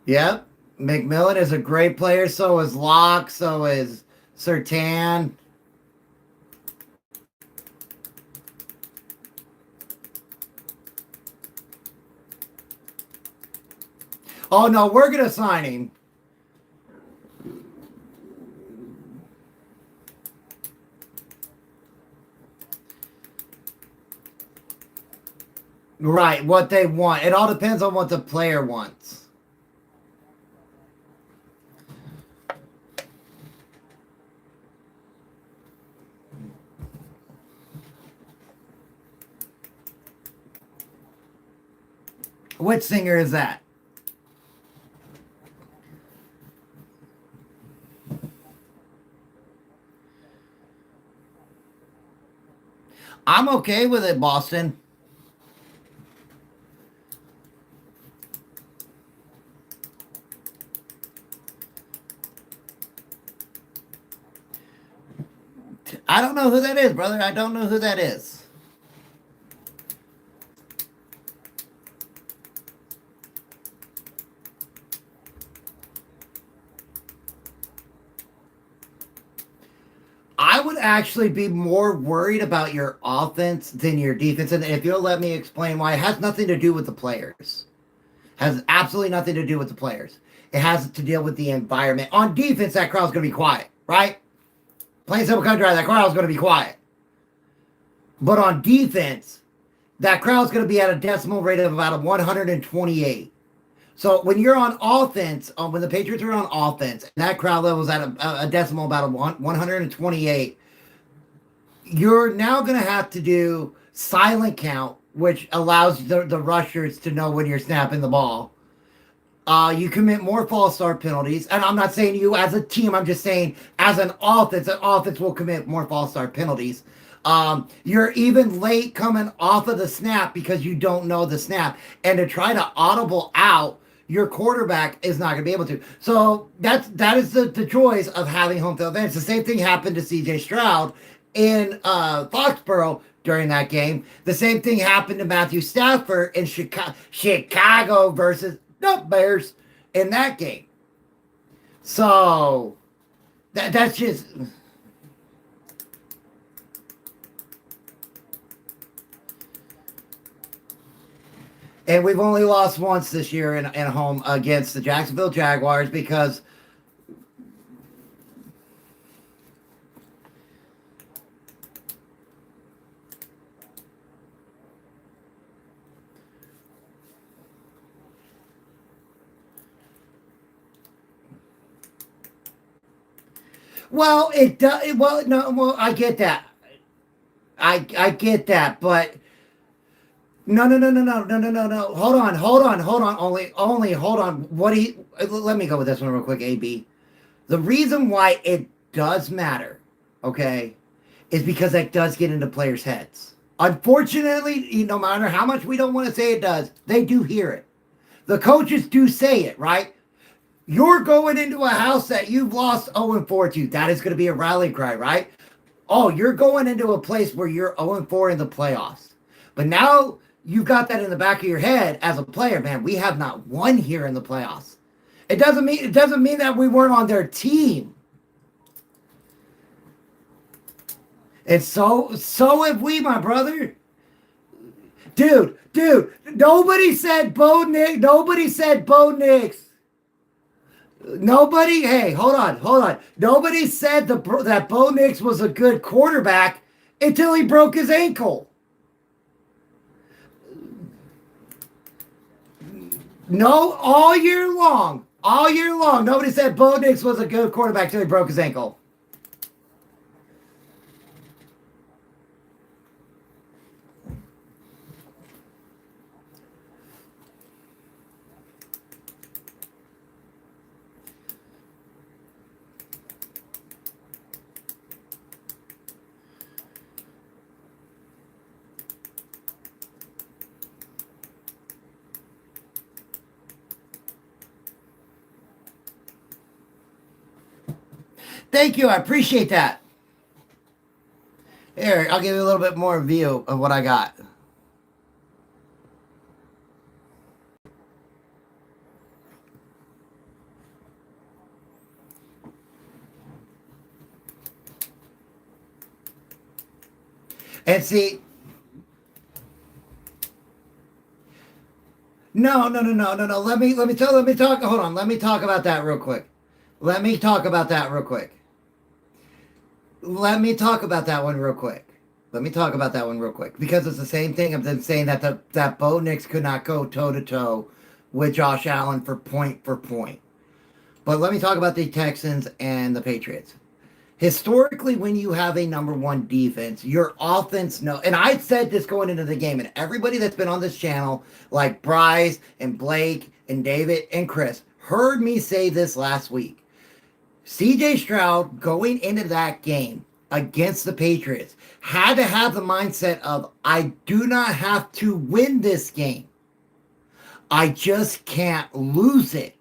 Yep. McMillan is a great player. So is Locke. So is Sertan. Oh, no, we're going to sign him. Right, what they want. It all depends on what the player wants. Which singer is that? I'm okay with it, Boston. I don't know who that is, brother. I don't know who that is. I would actually be more worried about your offense than your defense. And if you'll let me explain why, it has nothing to do with the players. Has absolutely nothing to do with the players. It has to deal with the environment. On defense, that crowd's going to be quiet, right? Plain simple country, that crowd's going to be quiet. But on defense, that crowd's going to be at a decimal rate of about 128. So when you're on offense, when the Patriots are on offense, and that crowd level's at a decimal about 128, you're now going to have to do silent count, which allows the rushers to know when you're snapping the ball. You commit more false start penalties. And I'm not saying you as a team, I'm just saying as an offense will commit more false start penalties. You're even late coming off of the snap because you don't know the snap. And to try to audible out, your quarterback is not going to be able to. So that is the joys of having home field advantage. The same thing happened to CJ Stroud in Foxborough during that game. The same thing happened to Matthew Stafford in Chicago versus the Bears in that game. So that's just... And we've only lost once this year in home against the Jacksonville Jaguars because... Well, it does. Well, no. Well, I get that. I get that, but no. Hold on. Only hold on. What do you? Let me go with this one real quick. AB. The reason why it does matter, okay, is because that does get into players' heads. Unfortunately, no matter how much we don't want to say it does, they do hear it. The coaches do say it, right? You're going into a house that you've lost 0-4 to. That is going to be a rally cry, right? Oh, you're going into a place where you're 0-4 in the playoffs. But now you've got that in the back of your head as a player, man. We have not won here in the playoffs. It doesn't mean that we weren't on their team. And so have we, my brother. Dude, nobody said Bo Nix. Nobody said Bo Nix. Nobody, hey, hold on. Nobody said that Bo Nix was a good quarterback until he broke his ankle. No, all year long, nobody said Bo Nix was a good quarterback until he broke his ankle. Thank you. I appreciate that. Here, I'll give you a little bit more view of what I got. And see, No. Let me talk. Hold on. Let me talk about that real quick. Let me talk about that real quick. Let me talk about that one real quick. Let me talk about that one real quick because it's the same thing. I've been saying that that Bo Nix could not go toe to toe with Josh Allen for point for point. But let me talk about the Texans and the Patriots. Historically, when you have a number one defense, your offense and I said this going into the game, and everybody that's been on this channel, like Bryce and Blake and David and Chris, heard me say this last week. CJ Stroud going into that game against the Patriots had to have the mindset of, I do not have to win this game. I just can't lose it.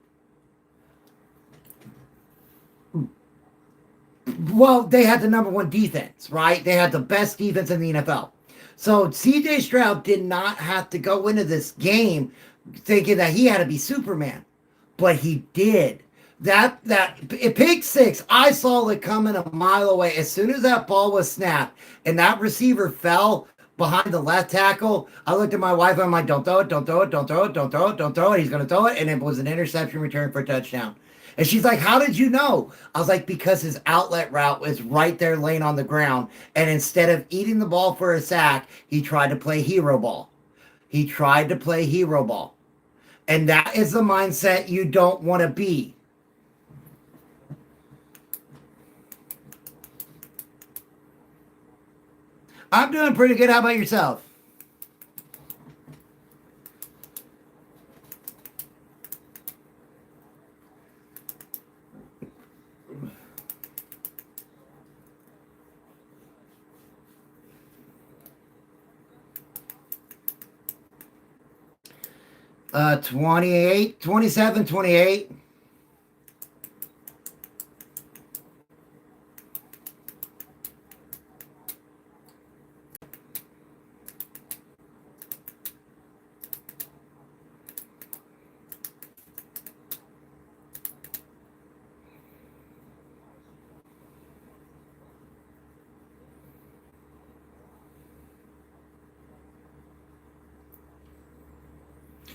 Well, they had the number one defense, right? They had the best defense in the NFL. So CJ Stroud did not have to go into this game thinking that he had to be Superman, but he did. That pick six, I saw it coming a mile away. As soon as that ball was snapped and that receiver fell behind the left tackle, I looked at my wife and I'm like, don't throw it, don't throw it, don't throw it, don't throw it, don't throw it. He's going to throw it. And it was an interception return for a touchdown. And she's like, how did you know? I was like, because his outlet route was right there laying on the ground. And instead of eating the ball for a sack, he tried to play hero ball. He tried to play hero ball. And that is the mindset you don't want to be. I'm doing pretty good. How about yourself? Uh, 28, 27, 28.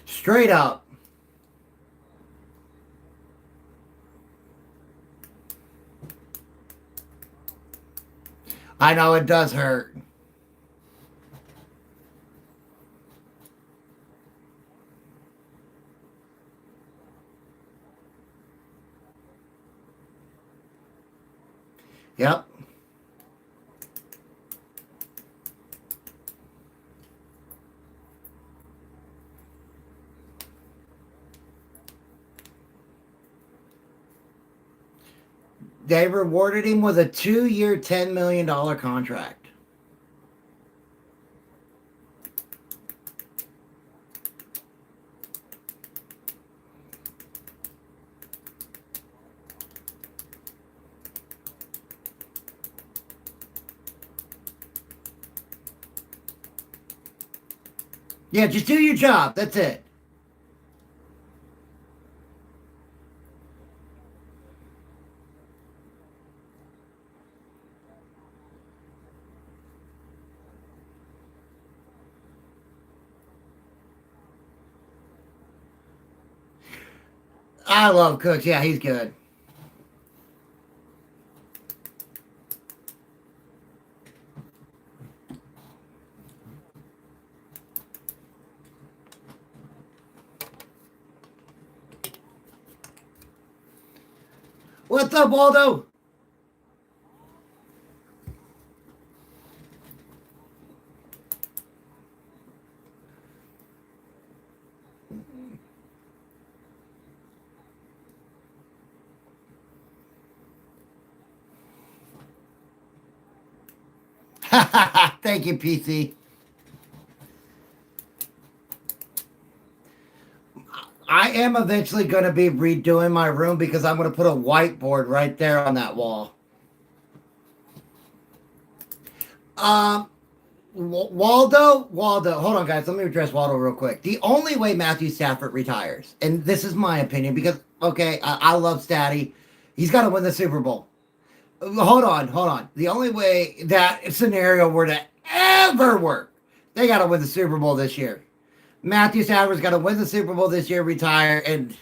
Straight up. I know it does hurt. Yep. They rewarded him with a 2-year, $10 million contract. Yeah, just do your job. That's it. I love Cooks. Yeah, he's good. What's up, Waldo? Thank you, PC. I am eventually going to be redoing my room because I'm going to put a whiteboard right there on that wall. Waldo, hold on, guys. Let me address Waldo real quick. The only way Matthew Stafford retires, and this is my opinion because, okay, I love Statty. He's got to win the Super Bowl. Hold on. The only way that scenario were to ever work, they got to win the Super Bowl this year. Matthew Stafford's got to win the Super Bowl this year, retire, and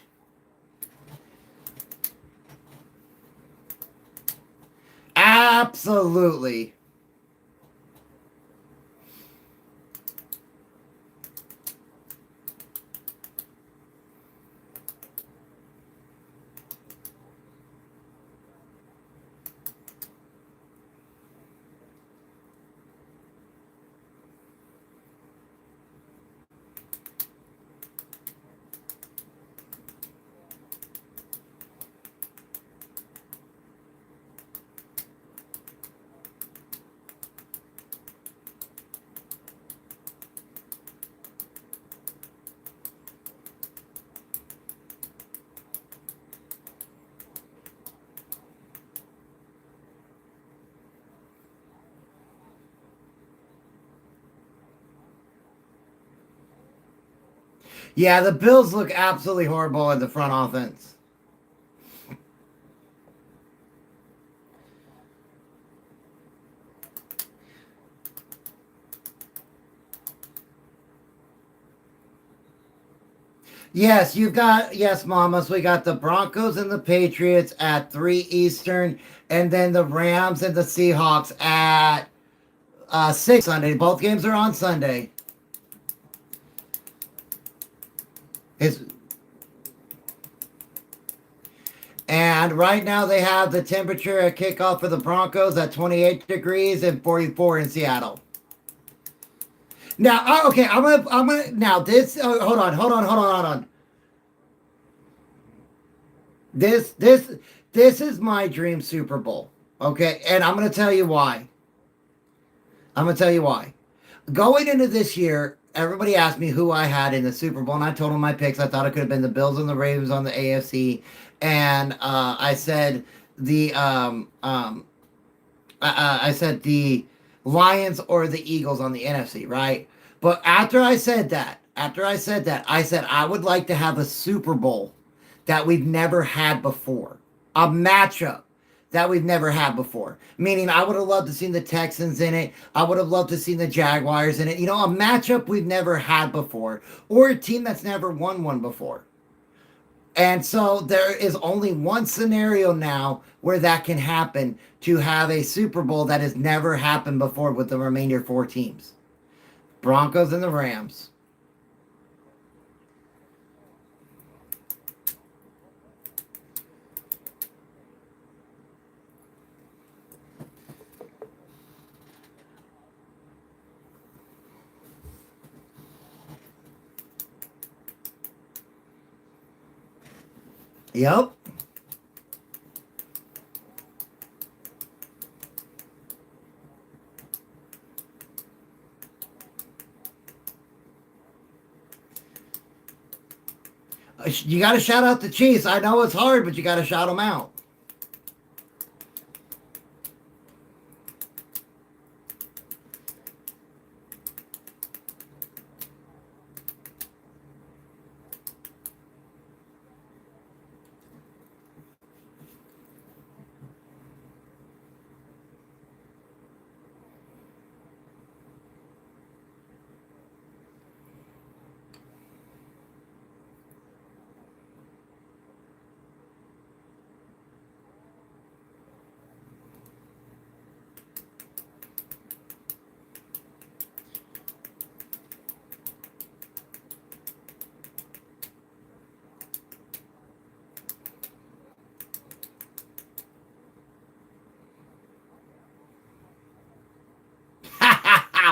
absolutely. Yeah, the Bills look absolutely horrible in the front offense. Yes, you've got, yes, mamas. We got the Broncos and the Patriots at 3 Eastern, and then the Rams and the Seahawks at 6 Sunday. Both games are on Sunday. It's, and right now they have the temperature at kickoff for the Broncos at 28 degrees and 44 in Seattle. Now, okay, I'm gonna, now this, hold on. This is my dream Super Bowl. Okay, and I'm gonna tell you why. I'm gonna tell you why. Going into this year, everybody asked me who I had in the Super Bowl, and I told them my picks. I thought it could have been the Bills and the Ravens on the AFC, and I said the I said the Lions or the Eagles on the NFC, right? But I said I would like to have a Super Bowl that we've never had before, a matchup that we've never had before. Meaning, I would have loved to see the Texans in it. I would have loved to see the Jaguars in it. You know, a matchup we've never had before, or a team that's never won one before. And so there is only one scenario now where that can happen, to have a Super Bowl that has never happened before with the remainder 4 teams. Broncos and the Rams. Yep. You got to shout out the Chiefs. I know it's hard, but you got to shout them out.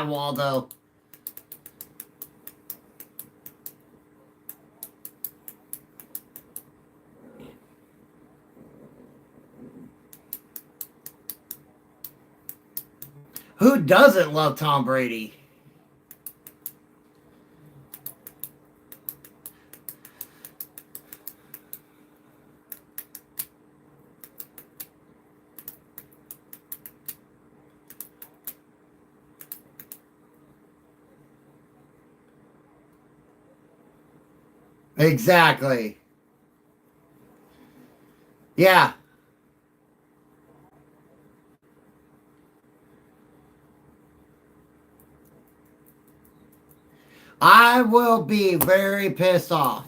Waldo. Who doesn't love Tom Brady? Exactly. Yeah. I will be very pissed off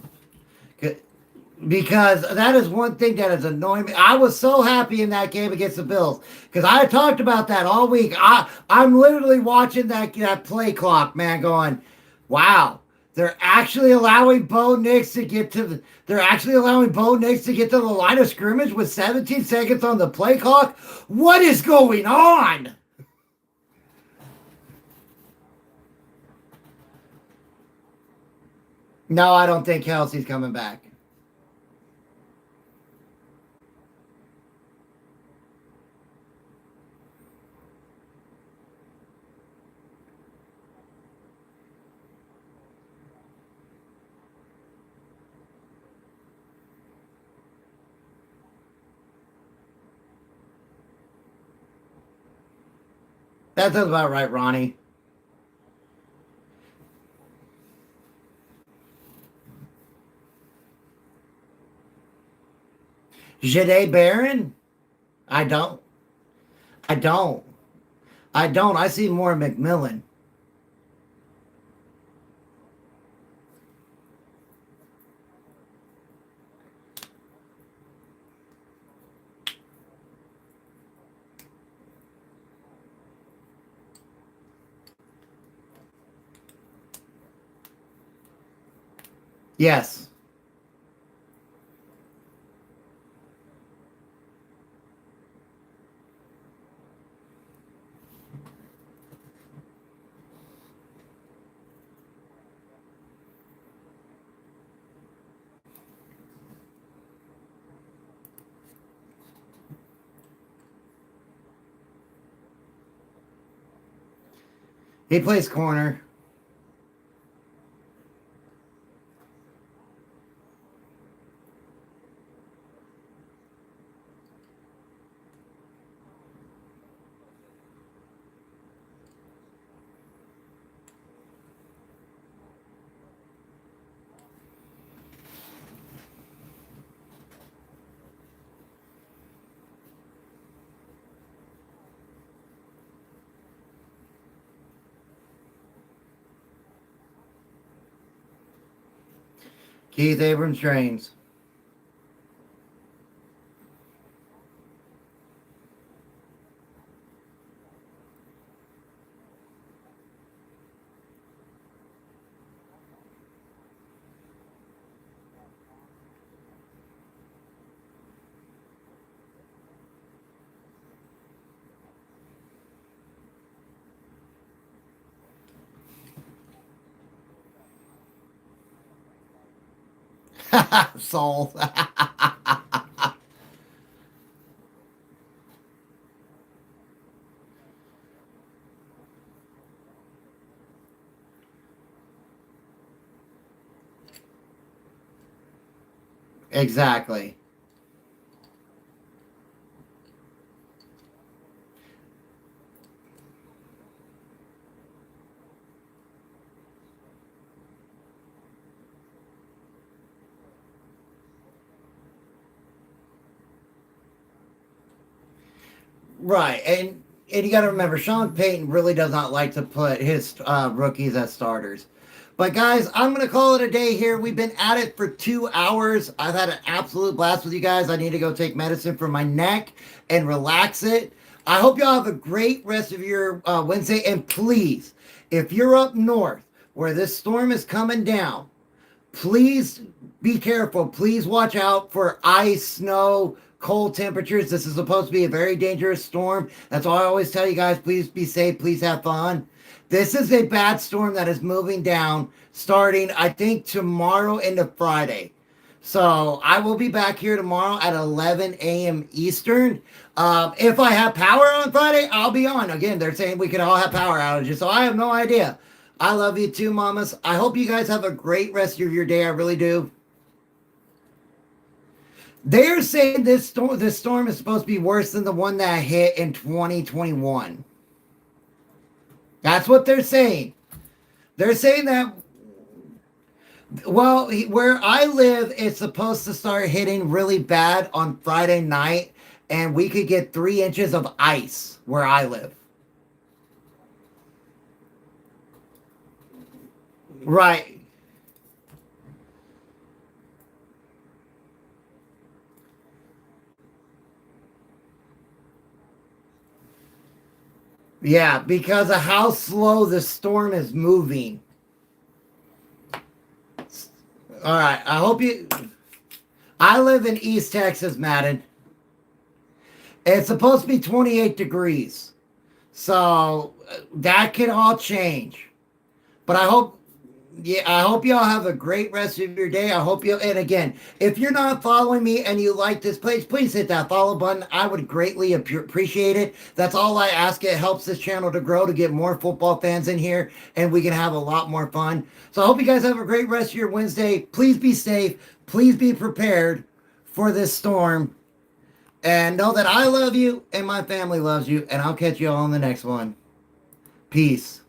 because that is one thing that is annoying me. I was so happy in that game against the Bills because I talked about that all week. I'm literally watching that play clock, man, going, wow. They're actually allowing Bo Nix to get to the. They're actually allowing Bo Nix to get to the line of scrimmage with 17 seconds on the play clock. What is going on? No, I don't think Kelsey's coming back. That sounds about right, Ronnie. Jade Barron? I don't. I don't. I don't. I see more McMillan. Yes. He plays corner. Keith Abrams trains. Soul. Exactly. Right. And you got to remember, Sean Payton really does not like to put his rookies as starters. But guys, I'm going to call it a day here. We've been at it for 2 hours. I've had an absolute blast with you guys. I need to go take medicine for my neck and relax it. I hope y'all have a great rest of your Wednesday. And please, if you're up north where this storm is coming down, please be careful. Please watch out for ice, snow, cold temperatures. This is supposed to be a very dangerous storm. That's why I always tell you guys, please be safe. Please have fun. This is a bad storm that is moving down starting, I think, tomorrow into Friday. So I will be back here tomorrow at 11 a.m. Eastern. If I have power on Friday, I'll be on. Again, they're saying we could all have power outages, so I have no idea. I love you too, mamas. I hope you guys have a great rest of your day. I really do. They're saying this storm is supposed to be worse than the one that hit in 2021. That's what they're saying. They're saying that, well, where I live, it's supposed to start hitting really bad on Friday night, and we could get 3 inches of ice where I live. Right. Yeah, because of how slow the storm is moving. All right. I hope you. I live in East Texas, Madden. It's supposed to be 28 degrees. So that could all change. But I hope y'all have a great rest of your day. I hope you, and again, if you're not following me and you like this page, please hit that follow button. I would greatly appreciate it. That's all I ask. It helps this channel to grow, to get more football fans in here, and we can have a lot more fun. So I hope you guys have a great rest of your Wednesday. Please be safe. Please be prepared for this storm. And know that I love you and my family loves you. And I'll catch you all on the next one. Peace.